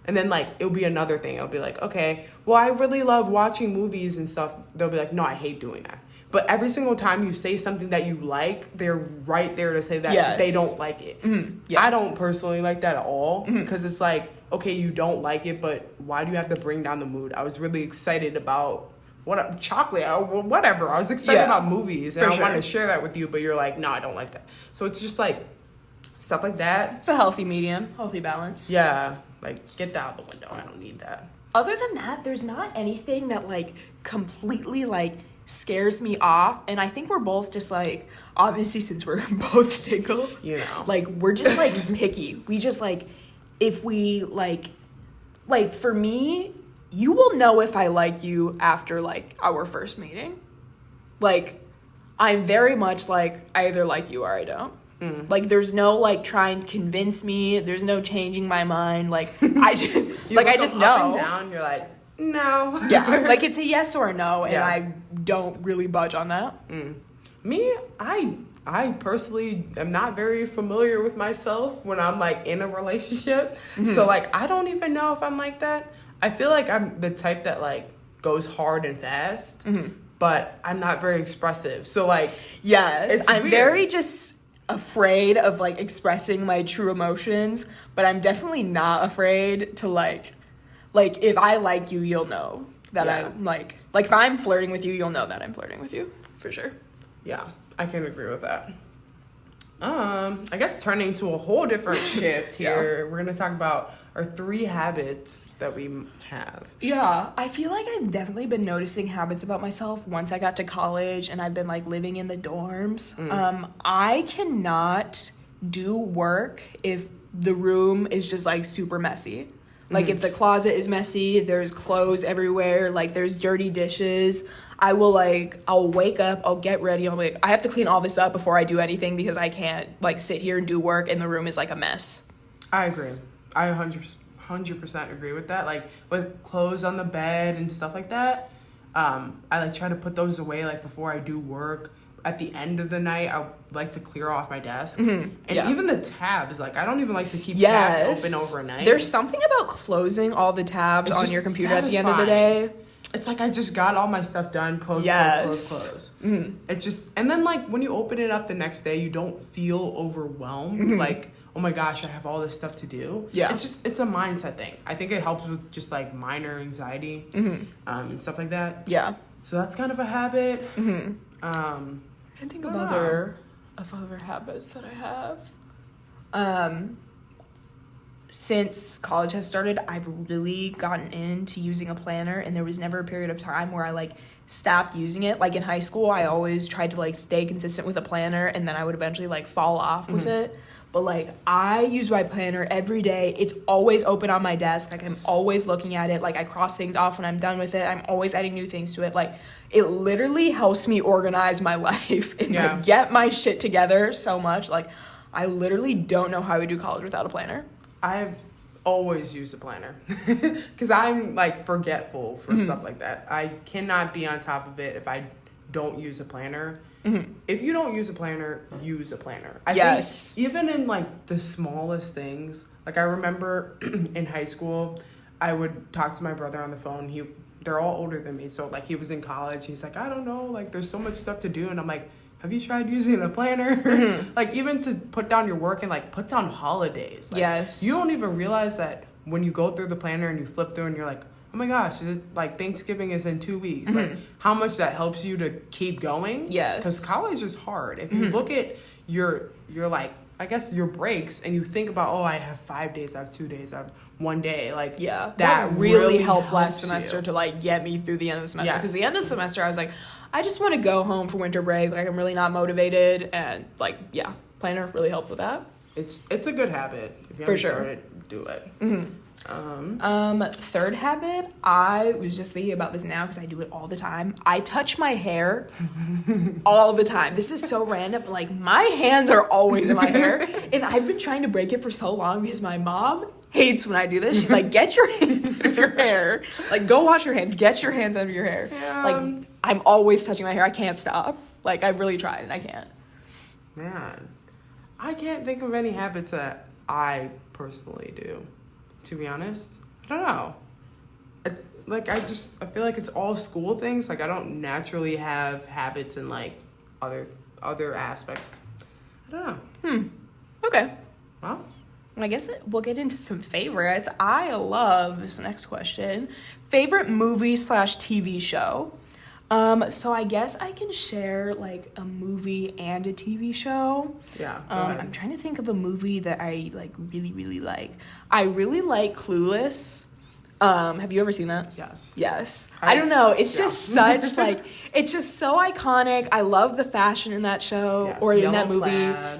And then like it'll be another thing. It'll be like, okay, well, I really love watching movies and stuff. They'll be like, no, I hate doing that. But every single time you say something that you like, they're right there to say that they don't like it. Yeah. I don't personally like that at all because it's like, okay, you don't like it, but why do you have to bring down the mood? I was really excited about chocolate or whatever. I was excited about movies and I wanted to share that with you, but you're like, no, I don't like that. So it's just like stuff like that. It's a healthy medium, healthy balance. Yeah, like get that out the window. I don't need that. Other than that, there's not anything that like completely like scares me off, and I think we're both just like, obviously since we're both single, you know, like we're just like picky. We just like, if we like for me, you will know if I like you after like our first meeting. Like, I'm very much like, I either like you or I don't. Like, there's no, like, trying to convince me. There's no changing my mind. Like, I just, like, I just know. Up and down, you're like, no. Yeah, like, it's a yes or a no, and Yeah. I don't really budge on that. Me, I personally am not very familiar with myself when I'm, like, in a relationship. So, like, I don't even know if I'm like that. I feel like I'm the type that, like, goes hard and fast, but I'm not very expressive. So, like, Yes, it's I'm weird. very just afraid of, like, expressing my true emotions, but I'm definitely not afraid to, like, if I like you, you'll know that Yeah. I'm, like, if I'm flirting with you, you'll know that I'm flirting with you, for sure. Yeah, I can agree with that. I guess turning to a whole different shift here, we're gonna talk about our 3 habits that we have. Yeah, I feel like I've definitely been noticing habits about myself once I got to college and I've been, like, living in the dorms. I cannot do work if the room is just, like, super messy. Like, if the closet is messy, there's clothes everywhere, like, there's dirty dishes. I will, like, I'll wake up, I'll get ready, I'll be like, I have to clean all this up before I do anything because I can't, like, sit here and do work and the room is, like, a mess. I agree. I 100% agree with that. Like, with clothes on the bed and stuff like that, I, like, try to put those away, like, before I do work. At the end of the night, I like to clear off my desk. And even the tabs, like, I don't even like to keep tabs open overnight. There's something about closing all the tabs on your computer at the end of the day. It's like I just got all my stuff done, close. It's just, and then, like, when you open it up the next day, you don't feel overwhelmed. Like, oh my gosh, I have all this stuff to do. Yeah. It's a mindset thing. I think it helps with just, like, minor anxiety and stuff like that. Yeah. So that's kind of a habit. I think of other habits that I have. Since college has started, I've really gotten into using a planner, and there was never a period of time where I, like, stopped using it. Like, in high school, I always tried to, like, stay consistent with a planner, and then I would eventually, like, fall off with it. But, like, I use my planner every day. It's always open on my desk. Like, I'm always looking at it. Like, I cross things off when I'm done with it. I'm always adding new things to it. Like, it literally helps me organize my life and like, get my shit together so much. Like, I literally don't know how I would do college without a planner. I've always used a planner because I'm, like, forgetful for stuff like that. I cannot be on top of it if I don't use a planner. If you don't use a planner, use a planner. I think even in, like, the smallest things, like, I remember in high school, I would talk to my brother on the phone. They're all older than me, so, like, he was in college. He's like, I don't know, like, there's so much stuff to do, and I'm like, have you tried using a planner? Like, even to put down your work and, like, put down holidays. Like, you don't even realize that when you go through the planner and you flip through and you're like, oh my gosh, like, Thanksgiving is in 2 weeks. Like, how much that helps you to keep going. Because college is hard. If you look at your like, I guess your breaks and you think about, oh, I have 5 days, I have 2 days, I have 1 day. Like, that really helped last semester to, like, get me through the end of the semester. Because the end of the semester, I was like, I just want to go home for winter break. Like, I'm really not motivated. And, like, planner really helped with that. It's a good habit. If you haven't started, do it. Third habit, I was just thinking about this now because I do it all the time. I touch my hair all the time. This is so random, but, like, my hands are always in my hair. And I've been trying to break it for so long because my mom hates when I do this. She's like, get your hands out of your hair. Like, go wash your hands. Get your hands out of your hair. Like, I'm always touching my hair. I can't stop. Like, I've really tried and I can't. Man, I can't think of any habits that I personally do, to be honest. I don't know. It's like, I feel like it's all school things. Like, I don't naturally have habits in, like, other aspects. I don't know. Okay. Well, I guess we'll get into some favorites. I love this next question. Favorite movie/TV show? So I guess I can share, like, a movie and a TV show. Yeah. I'm trying to think of a movie that I, like, really, really like. I really like Clueless. Have you ever seen that? Yes. I don't know. It's just such, like, it's just so iconic. I love the fashion in that show or in that movie.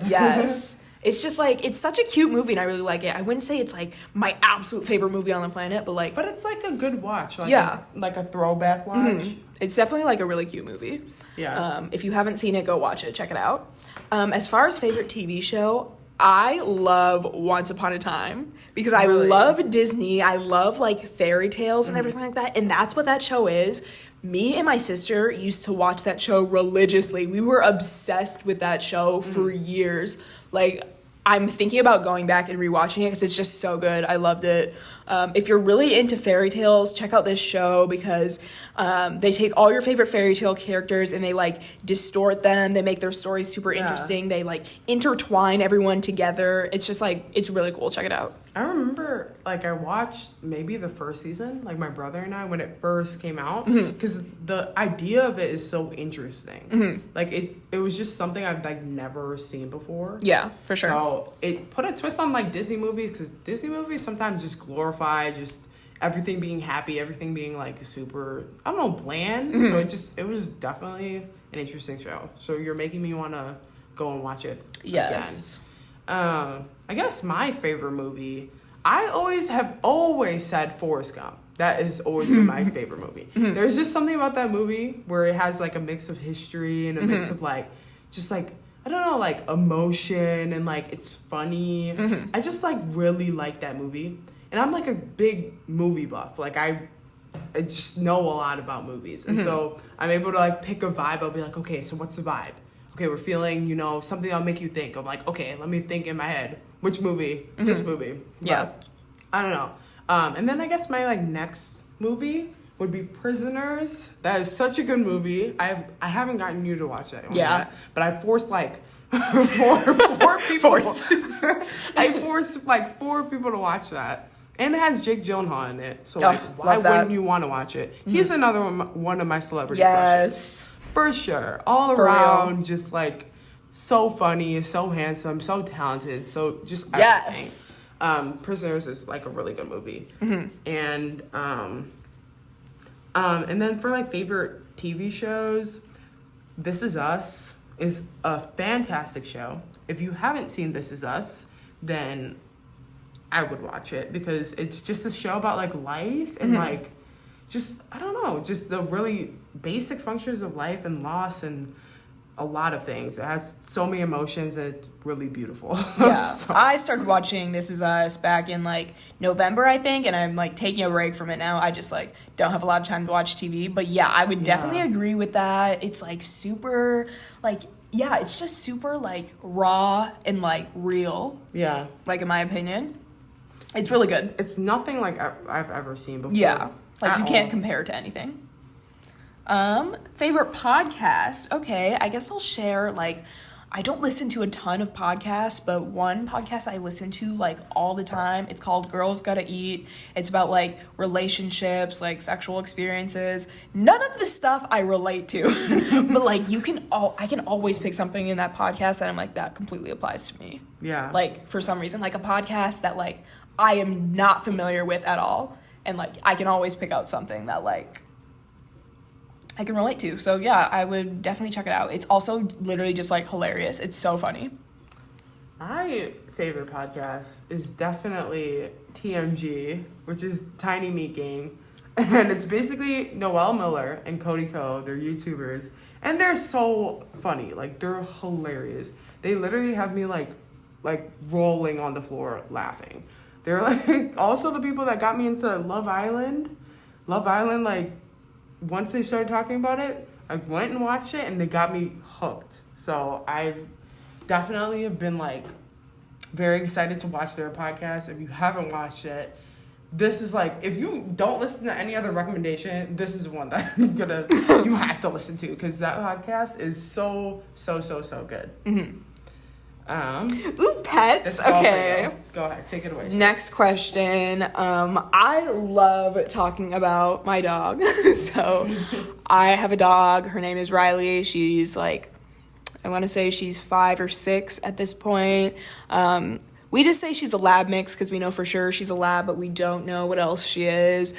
Yes. It's just, like, it's such a cute movie, and I really like it. I wouldn't say it's, like, my absolute favorite movie on the planet, but, like... But it's, like, a good watch. Like like a throwback watch. It's definitely, like, a really cute movie. Yeah. If you haven't seen it, go watch it. Check it out. As far as favorite TV show, I love Once Upon a Time because I Really? love Disney. I love like fairy tales and everything like that. And that's what that show is. Me and my sister used to watch that show religiously. We were obsessed with that show for years. Like, I'm thinking about going back and rewatching it because it's just so good. I loved it. If you're really into fairy tales, check out this show because they take all your favorite fairy tale characters and they like distort them. They make their stories super interesting. They like intertwine everyone together. It's just like, it's really cool. Check it out. I remember, like, I watched maybe the first season, like, my brother and I, when it first came out, because the idea of it is so interesting. Like, it was just something I've, like, never seen before. Yeah, for sure. So, it put a twist on, like, Disney movies, because Disney movies sometimes just glorify just everything being happy, everything being, like, super, I don't know, bland. So, it was definitely an interesting show. So, you're making me want to go and watch it Yes. again. I guess my favorite movie, I have always said Forrest Gump. That has always been my favorite movie. There's just something about that movie where it has like a mix of history and a mix of like, just like, I don't know, like emotion and like it's funny. I just like really like that movie. And I'm like a big movie buff. Like I just know a lot about movies. And so I'm able to like pick a vibe. I'll be like, okay, so what's the vibe? Okay, we're feeling, you know, something that'll make you think. I'm like, okay, let me think in my head. Which movie? This movie. Yeah. But, I don't know. And then I guess my like next movie would be Prisoners. That is such a good movie. I haven't gotten you to watch that one yet, but I forced like four people. I forced like 4 people to watch that. And it has Jake Gyllenhaal in it. So like, why wouldn't you want to watch it? He's another one of my celebrity crushes. For sure. All around, just like so funny, so handsome, so talented, so just everything. Yes. Prisoners is like a really good movie. And then for like favorite TV shows, This Is Us is a fantastic show. If you haven't seen This Is Us, then I would watch it because it's just a show about like life and like just, I don't know, just the really basic functions of life and loss and a lot of things. It has so many emotions and it's really beautiful. Yeah. So. I started watching This Is Us back in like November, I think, and I'm like taking a break from it now. I just like don't have a lot of time to watch TV. But yeah, I would definitely agree with that. It's like super like, yeah, it's just super like raw and like real. Yeah. Like in my opinion. It's really good. It's nothing like I've ever seen before. Yeah. Like you can't compare it to anything. Favorite podcast. Okay, I guess I'll share, like, I don't listen to a ton of podcasts, but one podcast I listen to, like, all the time, it's called Girls Gotta Eat. It's about, like, relationships, like, sexual experiences. None of the stuff I relate to. But, like, I can always pick something in that podcast that I'm like, that completely applies to me. Yeah. Like, for some reason, like, a podcast that, like, I am not familiar with at all. And, like, I can always pick out something that, like, I can relate to. So, yeah, I would definitely check it out. It's also literally just, like, hilarious. It's so funny. My favorite podcast is definitely TMG, which is Tiny Meat Gang. And it's basically Noelle Miller and Cody Ko. They're YouTubers. And they're so funny. Like, they're hilarious. They literally have me, like rolling on the floor laughing. They're, like, also the people that got me into Love Island. Love Island, like, once they started talking about it, I went and watched it, and they got me hooked. So I've definitely have been, like, very excited to watch their podcast. If you haven't watched it, this is, like, if you don't listen to any other recommendation, this is one that you have to listen to, because that podcast is so good. Ooh, pets. Okay. Go ahead, take it away. Next question. I love talking about my dog. So I have a dog. Her name is Riley. She's like, I want to say she's 5 or 6 at this point. We just say she's a lab mix because we know for sure she's a lab, but we don't know what else she is.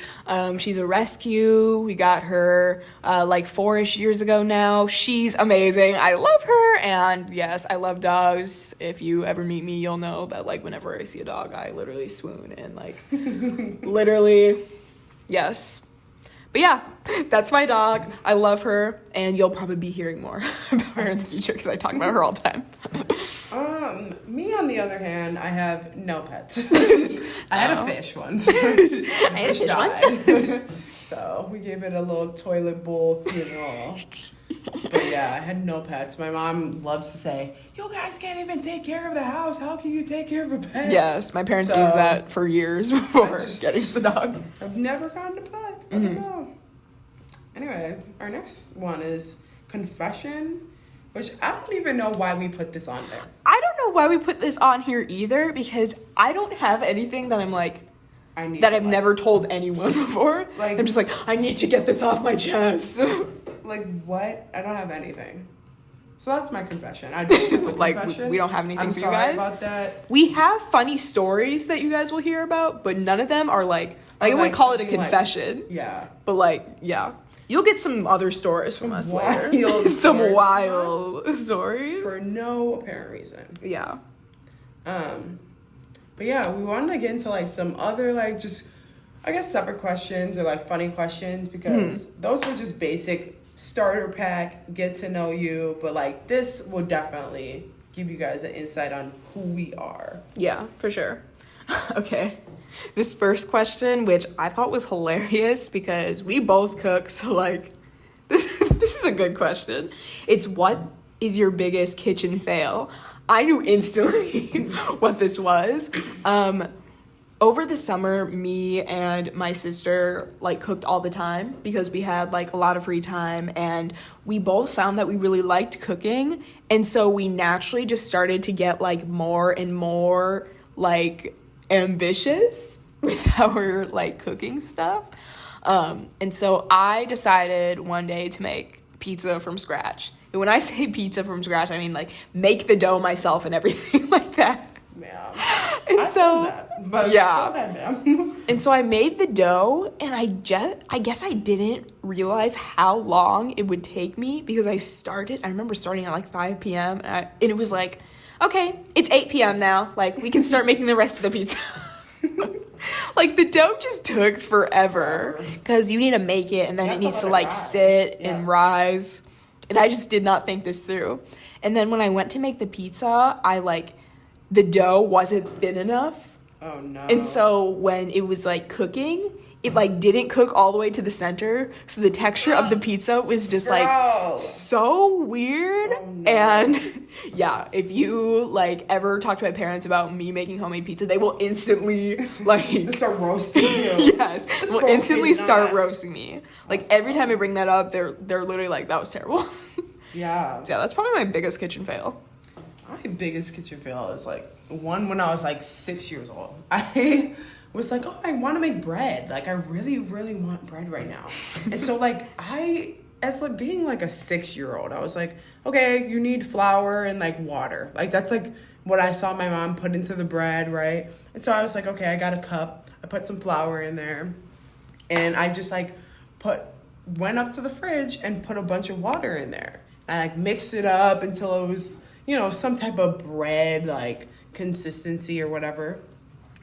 She's a rescue. We got her like 4-ish years ago now. She's amazing. I love her. And yes, I love dogs. If you ever meet me, you'll know that like whenever I see a dog, I literally swoon and like literally, yes. But yeah, that's my dog. I love her, and you'll probably be hearing more about her in the future because I talk about her all the time. Me on the other hand, I have no pets. I had a fish once. I had a fish once. So we gave it a little toilet bowl funeral. But yeah, I had no pets. My mom loves to say, "You guys can't even take care of the house. How can you take care of a pet?" Yes, my parents used that for years before getting the dog. I've never gotten a pet. I don't know. Anyway, our next one is confession, which I don't even know why we put this on there. I don't know why we put this on here either, because I don't have anything that I'm like, that I've never told anyone before. Like, I'm just like, I need to get this off my chest. Like, what? I don't have anything. So that's my confession. I don't have a confession. We don't have anything for you guys. I'm sorry about that. We have funny stories that you guys will hear about, but none of them are like I wouldn't call it a confession. Yeah. But like, yeah. You'll get some other stories from us later. Some wild stories. For no apparent reason. Yeah. But yeah, we wanted to get into like some other like just, I guess, separate questions or like funny questions, because those were just basic starter pack, get to know you. But like this will definitely give you guys an insight on who we are. Yeah, for sure. Okay. This first question, which I thought was hilarious because we both cook, so like this is a good question. It's, what is your biggest kitchen fail? I knew instantly what this was. Over the summer, me and my sister like cooked all the time because we had like a lot of free time, and we both found that we really liked cooking, and so we naturally just started to get like more and more like ambitious with our like cooking stuff. And so I decided one day to make pizza from scratch. And when I say pizza from scratch, I mean like make the dough myself and everything like that. Yeah. And and so I made the dough, and I guess I didn't realize how long it would take me, because I remember starting at like 5 p.m. and it was like, okay, it's 8 p.m. now. Like, we can start making the rest of the pizza. Like, the dough just took forever because you need to make it, and then it needs to, like, sit and rise. And I just did not think this through. And then when I went to make the pizza, the dough wasn't thin enough. Oh, no. And so when it was, like, cooking, it, like, didn't cook all the way to the center. So the texture of the pizza was just, like, so weird. Oh, no. And, yeah, if you, like, ever talk to my parents about me making homemade pizza, they will instantly, like... start roasting you. Yes. Will instantly start roasting me. Like, every time I bring that up, they're literally like, that was terrible. Yeah. So, yeah, that's probably my biggest kitchen fail. My biggest kitchen fail is, like, one when I was, like, 6 years old. I was like, oh, I want to make bread. Like, I really, really want bread right now. And so, like, as, like, being, like, a 6-year-old, I was like, okay, you need flour and, like, water. Like, that's, like, what I saw my mom put into the bread, right? And so I was like, okay, I got a cup. I put some flour in there. And I just, like, went up to the fridge and put a bunch of water in there. I, like, mixed it up until it was, you know, some type of bread, like, consistency or whatever.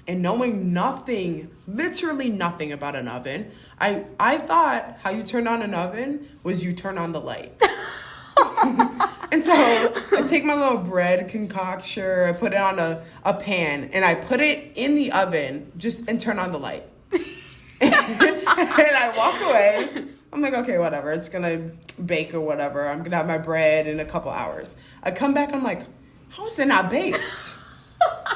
And knowing nothing, literally nothing about an oven, I thought how you turn on an oven was you turn on the light. And so I take my little bread concoction, I put it on a pan, and I put it in the oven and turn on the light. And I walk away. I'm like, okay, whatever. It's going to bake or whatever. I'm going to have my bread in a couple hours. I come back, I'm like, how is it not baked?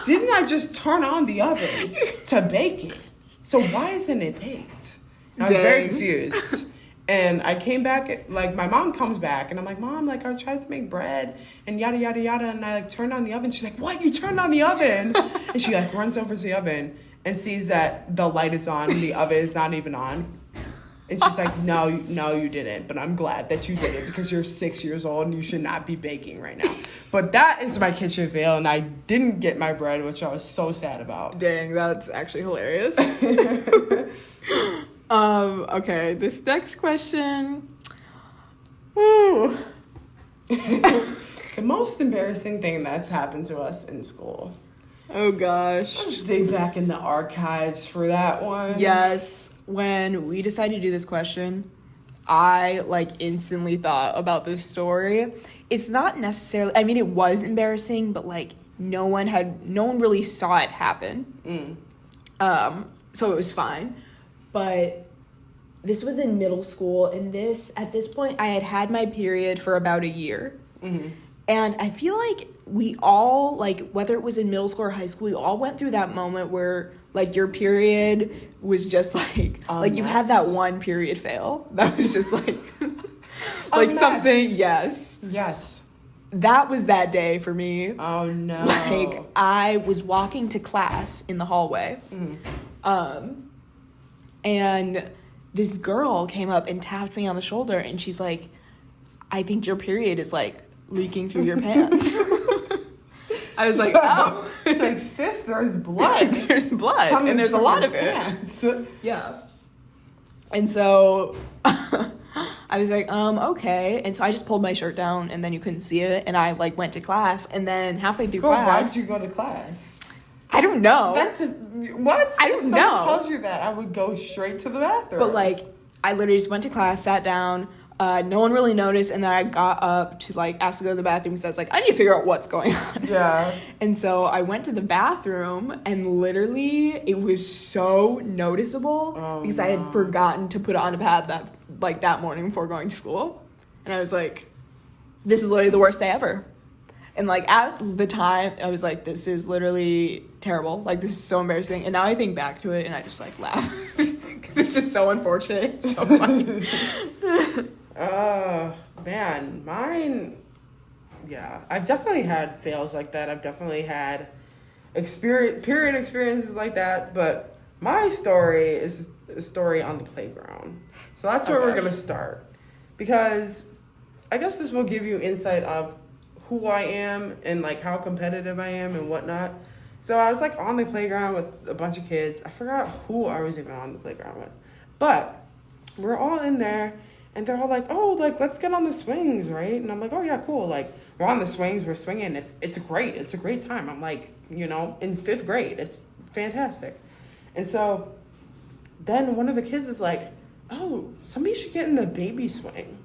Didn't I just turn on the oven to bake it? So why isn't it baked? And I was very confused. And I came back, like, my mom comes back, and I'm like, Mom, like, I tried to make bread, and yada, yada, yada, and I, like, turned on the oven. She's like, what? You turned on the oven? And she, like, runs over to the oven and sees that the light is on and the oven is not even on. And she's like, no, you didn't. But I'm glad that you did it because you're 6 years old and you should not be baking right now. But that is my kitchen fail, and I didn't get my bread, which I was so sad about. Dang, that's actually hilarious. Okay, this next question. Woo. The most embarrassing thing that's happened to us in school Oh gosh. Let's dig back in the archives for that one. Yes, when we decided to do this question, I instantly thought about this story. It's not necessarily, I mean, it was embarrassing, but no one really saw it happen. So it was fine. But this was in middle school, and at this point I had my period for about a year. And I feel like we all, whether it was in middle school or high school, we all went through that moment where, your period was just, you had that one period fail. That was just, something, yes. Yes. That was that day for me. Oh, no. I was walking to class in the hallway. And this girl came up and tapped me on the shoulder, and she's like, I think your period is, leaking through your pants. I was like, oh. It's sis, there's blood. There's blood, and there's a lot of it. Yeah. And so I was like, okay. And so I just pulled my shirt down, and then you couldn't see it, and I, went to class, and then halfway through class... Why did you go to class? I don't know. What? I don't know. If someone tells you that, I would go straight to the bathroom. But, I literally just went to class, sat down... no one really noticed, and then I got up to ask to go to the bathroom because I was like, I need to figure out what's going on. Yeah. And so I went to the bathroom, and literally it was so noticeable because I had forgotten to put on a pad that morning before going to school. And I was like, this is literally the worst day ever. And at the time I was like, this is literally terrible. This is so embarrassing. And now I think back to it and I just laugh because it's just so unfortunate. It's so funny. Man, mine, yeah, I've definitely had fails like that. I've definitely had period experiences like that, but my story is a story on the playground. So that's where we're going to start, because I guess this will give you insight of who I am and how competitive I am and whatnot. So I was on the playground with a bunch of kids. I forgot who I was even on the playground with, but we're all in there. And they're all let's get on the swings, right? And I'm like, oh, yeah, cool. We're on the swings, we're swinging. It's great. It's a great time. I'm in 5th grade. It's fantastic. And so then one of the kids is like, oh, somebody should get in the baby swing.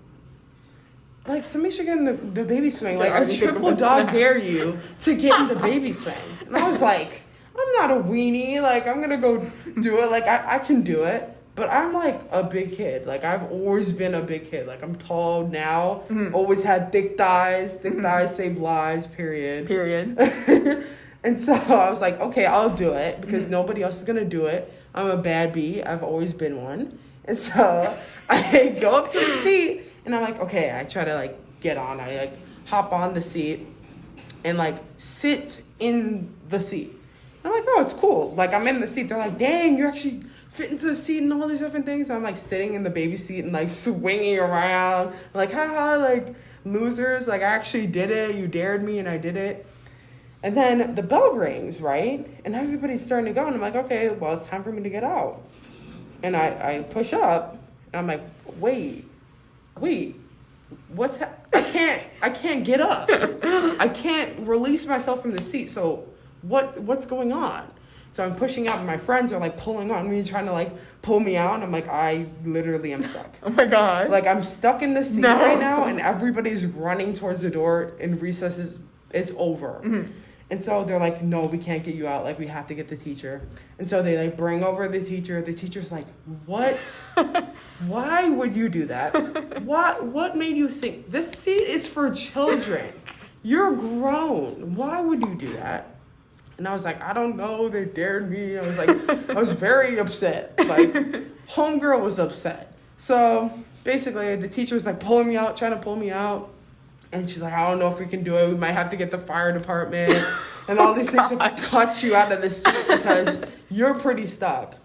Somebody should get in the baby swing. I triple dog dare you to get in the baby swing. And I was like, I'm not a weenie. I'm going to go do it. I can do it. But I'm a big kid. I've always been a big kid. I'm tall now. Always had thick thighs. Thick thighs save lives, period. And so I was like, okay, I'll do it because nobody else is going to do it. I'm a bad bee. I've always been one. And so I go up to the seat and I'm like, okay, I try to get on. I hop on the seat and sit in the seat. And I'm like, oh, it's cool. I'm in the seat. They're like, dang, you're actually fit into the seat and all these different things. I'm sitting in the baby seat and swinging around, haha, losers. I actually did it. You dared me and I did it. And then the bell rings, right? And everybody's starting to go. And I'm like, okay, well, it's time for me to get out. And I push up and I'm like, wait, what's I can't get up. I can't release myself from the seat. So what's going on? So I'm pushing out, and my friends are pulling on me, trying to pull me out. And I'm like, I literally am stuck. Oh my God. I'm stuck in the seat right now, and everybody's running towards the door, and recess is over. And so they're like, no, we can't get you out. We have to get the teacher. And so they bring over the teacher. The teacher's like, what? Why would you do that? What made you think this seat is for children? You're grown. Why would you do that? And I was like, I don't know. They dared me. I was very upset. Homegirl was upset. So basically, the teacher was pulling me out, trying to pull me out. And she's like, I don't know if we can do it. We might have to get the fire department and all these things to cut you out of the seat because you're pretty stuck.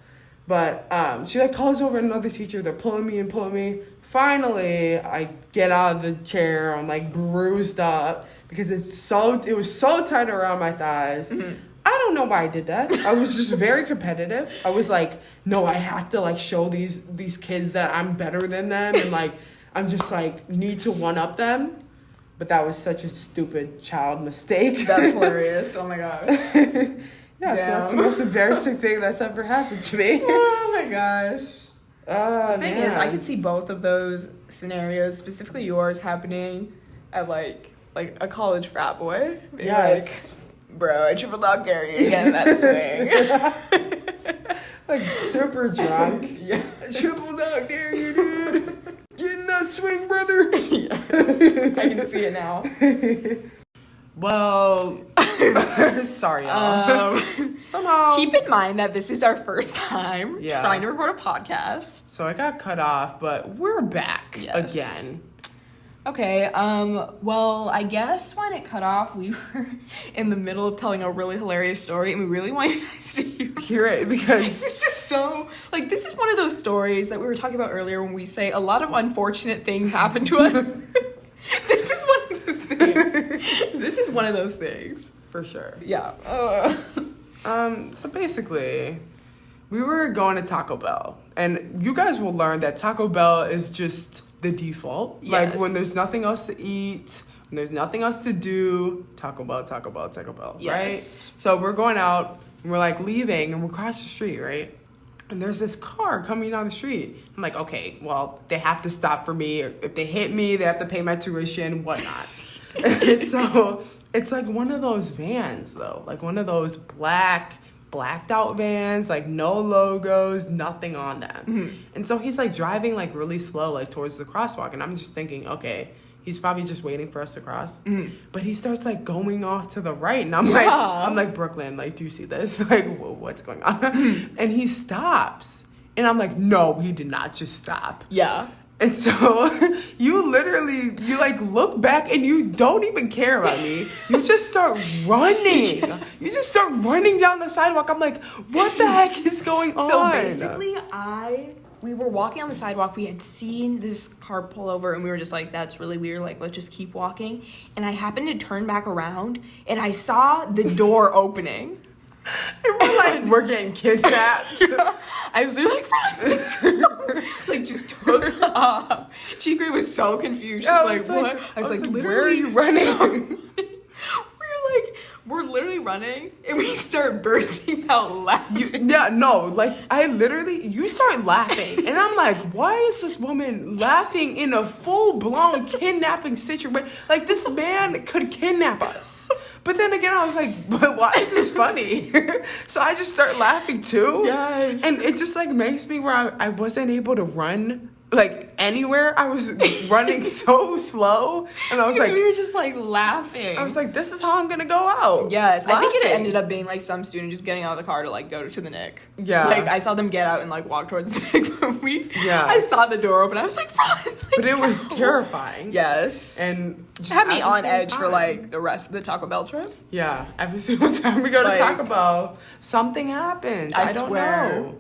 But she calls over another teacher. They're pulling me. Finally, I get out of the chair. I'm bruised up because it was so tight around my thighs. I don't know why I did that. I was just very competitive. I was no, I have to show these kids that I'm better than them and I'm just need to one up them. but that was such a stupid child mistake. That's hilarious. Oh my gosh. Yeah, so that's the most embarrassing thing that's ever happened to me. Oh my gosh. The thing man. is, I could see both of those scenarios, specifically yours, happening at like a college frat boy. Being Yes. like, bro, I triple dog dare you to get in that swing. Like super drunk. Yeah. Triple dog dare you, dude. Get in that swing, brother. Yes. I can see it now. Well, sorry, y'all. Somehow. Keep in mind that this is our first time Yeah. trying to record a podcast. So I got cut off, but we're back Yes. again. Okay, well, I guess when it cut off, we were in the middle of telling a really hilarious story, and we really want you guys to Hear it because It's just so, like, this is one of those stories that we were talking about earlier when we say a lot of unfortunate things happen to us. This is one of those things. This is one of those things. for sure. Yeah. So basically, we were going to Taco Bell, and you guys will learn that Taco Bell is just the default. Yes. Like when there's nothing else to eat, when there's nothing else to do, Taco Bell, Taco Bell, Taco Bell, Yes. right? So we're going out, and we're like leaving, and we're across the street, right? And there's this car coming down the street. I'm like, okay, well, they have to stop for me. If they hit me, they have to pay my tuition, whatnot. So it's like one of those vans, though. Like one of those blacked out vans, like no logos, nothing on them. Mm-hmm. And so he's like driving like really slow, like towards the crosswalk. And I'm just thinking, okay, he's probably just waiting for us to cross. Mm-hmm. But he starts like going off to the right. And I'm Yeah. like, Brooklyn, like, do you see this? Like, what's going on? And he stops. And I'm like, no, he did not just stop. Yeah. And so you like look back and you don't even care about me. You just start running. Yeah. You just start running down the sidewalk. I'm like, what the heck is going on? So basically, we were walking on the sidewalk. We had seen this car pull over, and we were just like, that's really weird. Like, let's just keep walking. And I happened to turn back around, and I saw the door opening. And we're like, we're getting kidnapped. Yeah. I was like, run! Like, just took off. Chikere was so confused. She's Yeah, like, what? I was like, where are you running? We're literally running, and we start bursting out laughing. You start laughing. And I'm like, why is this woman laughing in a full-blown kidnapping situation? Like, this man could kidnap us. But then again, I was like, but why is this funny? So I just start laughing too. Yes. And it just like makes me where I wasn't able to run like anywhere. I was running so slow. And I was like, we were just like laughing. I was like, this is how I'm gonna go out. Yes, I think it Laughing. ended up being like some student just getting out of the car to like go to the Nick. Yeah. Like I saw them get out and like walk towards the Nick, but Yeah. I saw the door open. I was like, run! Like, But it was no. terrifying. Yes. And just had me at the on same edge for time. like the rest of the Taco Bell trip. Yeah, every single time we go to Like- Taco Bell, something happens. I I don't swear. know.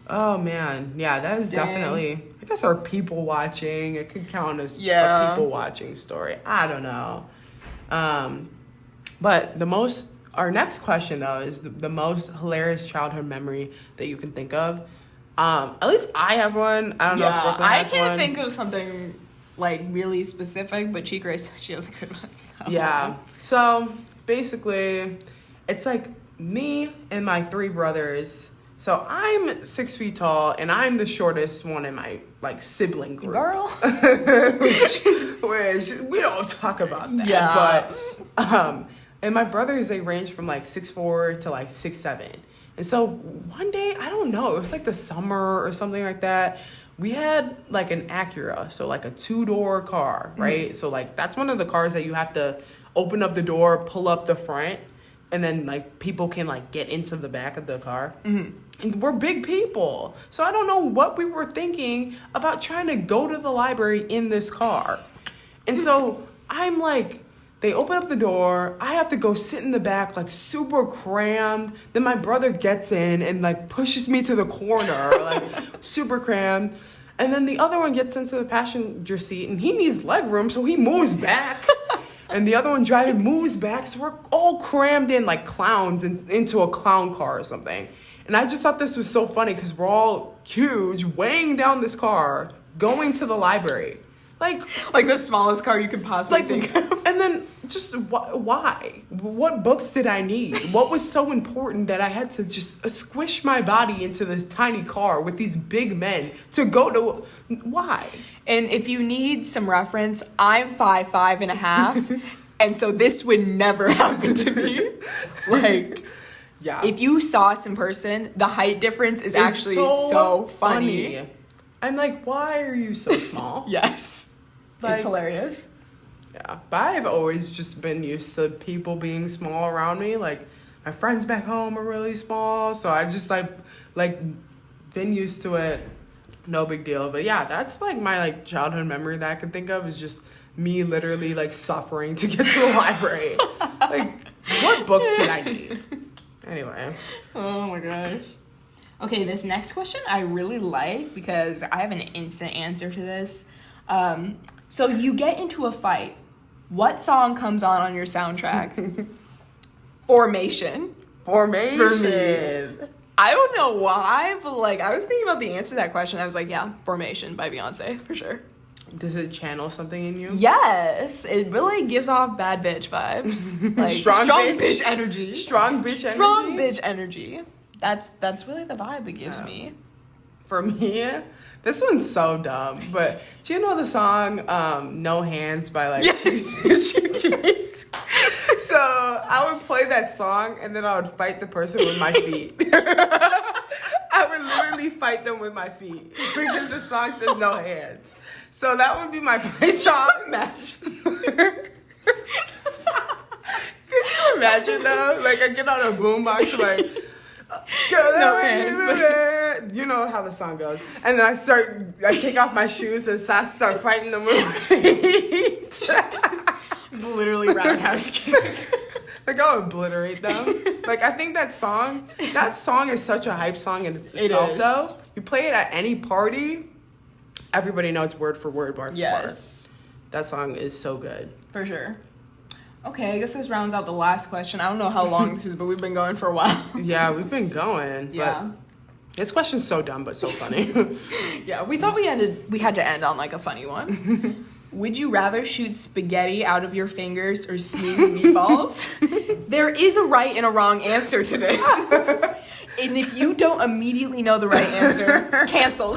Oh man, yeah, that is Dang. definitely. I guess our people watching. It could count as Yeah. a people watching story. I don't know. But our next question though is the most hilarious childhood memory that you can think of. At least I have one. I don't know if Yeah, Brooklyn I has can't one. think of something like really specific, but Chikere said she has a good one. So. Yeah. So basically, it's like me and my three brothers. So I'm 6 feet tall, and I'm the shortest one in my like sibling group. Girl. which we don't talk about that. Yeah. But and my brothers, they range from like 6'4" to like 6'7". And so one day, I don't know, it was like the summer or something like that. We had like an Acura, so like a 2-door car, right? Mm-hmm. So like that's one of the cars that you have to open up the door, pull up the front, and then like people can like get into the back of the car. Mm-hmm. And we're big people. So I don't know what we were thinking about trying to go to the library in this car. And so I'm like, they open up the door. I have to go sit in the back, like super crammed. Then my brother gets in and like pushes me to the corner, like super crammed. And then the other one gets into the passenger seat and he needs leg room, so he moves back. And the other one driving moves back. So we're all crammed in like clowns into a clown car or something. And I just thought this was so funny because we're all huge, weighing down this car, going to the library. Like the smallest car you could possibly think of. And then just why? What books did I need? What was so important that I had to just squish my body into this tiny car with these big men to go to? Why? And if you need some reference, I'm 5'5.5", and so this would never happen to me. Like, yeah. If you saw us in person, the height difference is actually so funny. I'm like, why are you so small? Yes. Like, it's hilarious. Yeah, but I've always just been used to people being small around me. Like, my friends back home are really small, so I just like been used to it. No big deal. But yeah, that's like my like childhood memory that I can think of is just me literally like suffering to get to the library. Like, what books did I need? Anyway. Oh my gosh. Okay, this next question I really like because I have an instant answer to this. So you get into a fight. What song comes on your soundtrack? Formation. For me. I don't know why, but like I was thinking about the answer to that question. I was like, yeah, Formation by Beyonce for sure. Does it channel something in you? Yes, it really gives off bad bitch vibes. Like strong bitch energy. Strong bitch energy. Strong bitch energy. That's really the vibe it gives me. For me, this one's so dumb, but do you know the song No Hands by like Yes. So I would play that song and then I would fight the person with my feet. I would literally fight them with my feet because the song says no hands. So that would be my fight song. Could you imagine though? Like I get on a boombox like no hands, but you know how the song goes. And then I take off my shoes and start fighting them with my feet. Literally roundhouse kick. Like I'll obliterate them. Like I think that song is such a hype song in itself though. You play it at any party, everybody knows word for word, bar for bar. Yes. That song is so good. For sure. Okay, I guess this rounds out the last question. I don't know how long this is, but we've been going for a while. Yeah, we've been going. Yeah. This question's so dumb but so funny. Yeah, we thought we had to end on like a funny one. Would you rather shoot spaghetti out of your fingers or sneeze meatballs? There is a right and a wrong answer to this. And if you don't immediately know the right answer, cancel.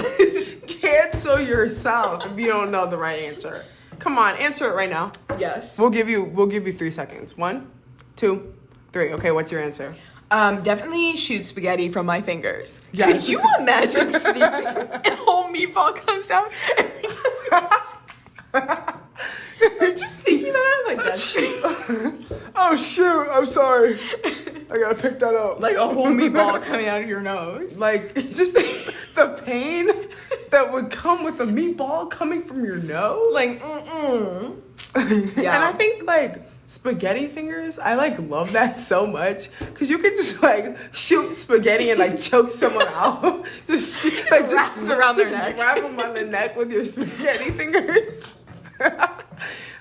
Cancel yourself if you don't know the right answer. Come on, answer it right now. Yes. We'll give you 3 seconds. 1, 2, 3. Okay, what's your answer? Definitely shoot spaghetti from my fingers. Yes. Could you imagine sneezing and a whole meatball comes out? Just thinking about it, like that's Oh shoot, I'm sorry. I gotta pick that up. like a whole meatball coming out of your nose. Like, just the pain that would come with a meatball coming from your nose. Like, Yeah. And I think, like, spaghetti fingers, I, like, love that so much. Because you could just, like, shoot spaghetti and, like, choke someone out. Just wraps around their neck. Wrap them on the neck with your spaghetti fingers.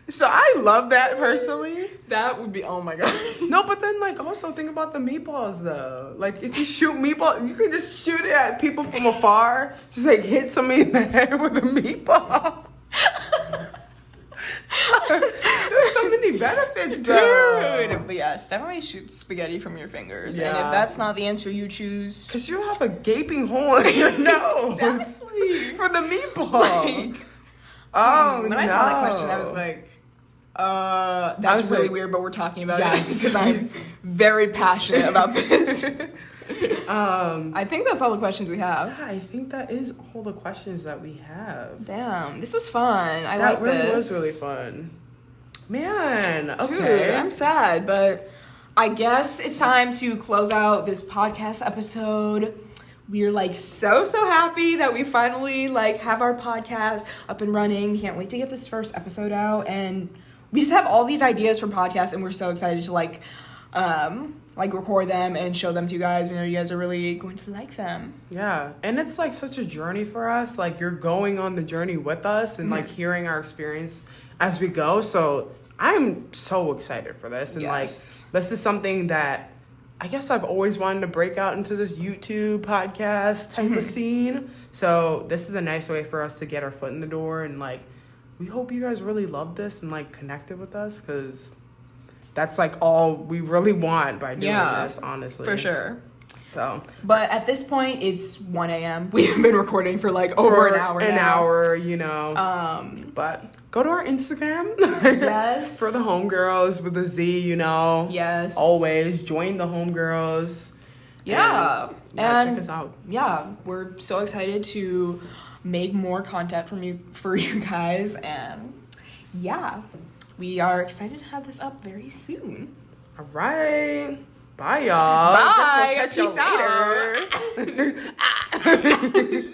So I love that personally. That would be, oh my god. No, but then like also think about the meatballs though. Like if you shoot meatball, you can just shoot it at people from afar. Just like hit somebody in the head with a meatball. There's so many benefits, though. Dude, but yes, definitely shoot spaghetti from your fingers. Yeah. And if that's not the answer you choose, because you have a gaping hole in your nose. Exactly. For the meatball. Like, when I saw that question, I was like, that's really weird, but we're talking about it because I'm very passionate about this. I think that's all the questions we have. Yeah, I think that is all the questions that we have. Damn, this was fun. That really was really fun. Man, okay. Dude, I'm sad, but I guess it's time to close out this podcast episode. We're like so happy that we finally like have our podcast up and running. We can't wait to get this first episode out, and we just have all these ideas for podcasts, and we're so excited to like record them and show them to you guys. We know you guys are really going to like them. Yeah, and it's like such a journey for us. Like you're going on the journey with us and like hearing our experience as we go. So I'm so excited for this, and like this is something that I guess I've always wanted to break out into this YouTube podcast type of scene. So this is a nice way for us to get our foot in the door and like we hope you guys really loved this and like connected with us, because that's like all we really want by doing this, honestly. For sure. So, but at this point, it's 1 a.m. We have been recording for like over an hour now. An hour, you know. But go to our Instagram. Yes. For the Homegirlz with a Z, you know. Yes. Always join the Homegirlz. Yeah. And check us out. Yeah, we're so excited to make more content for you guys, and yeah, we are excited to have this up very soon. All right. Bye, y'all. Bye. Peace out. Later.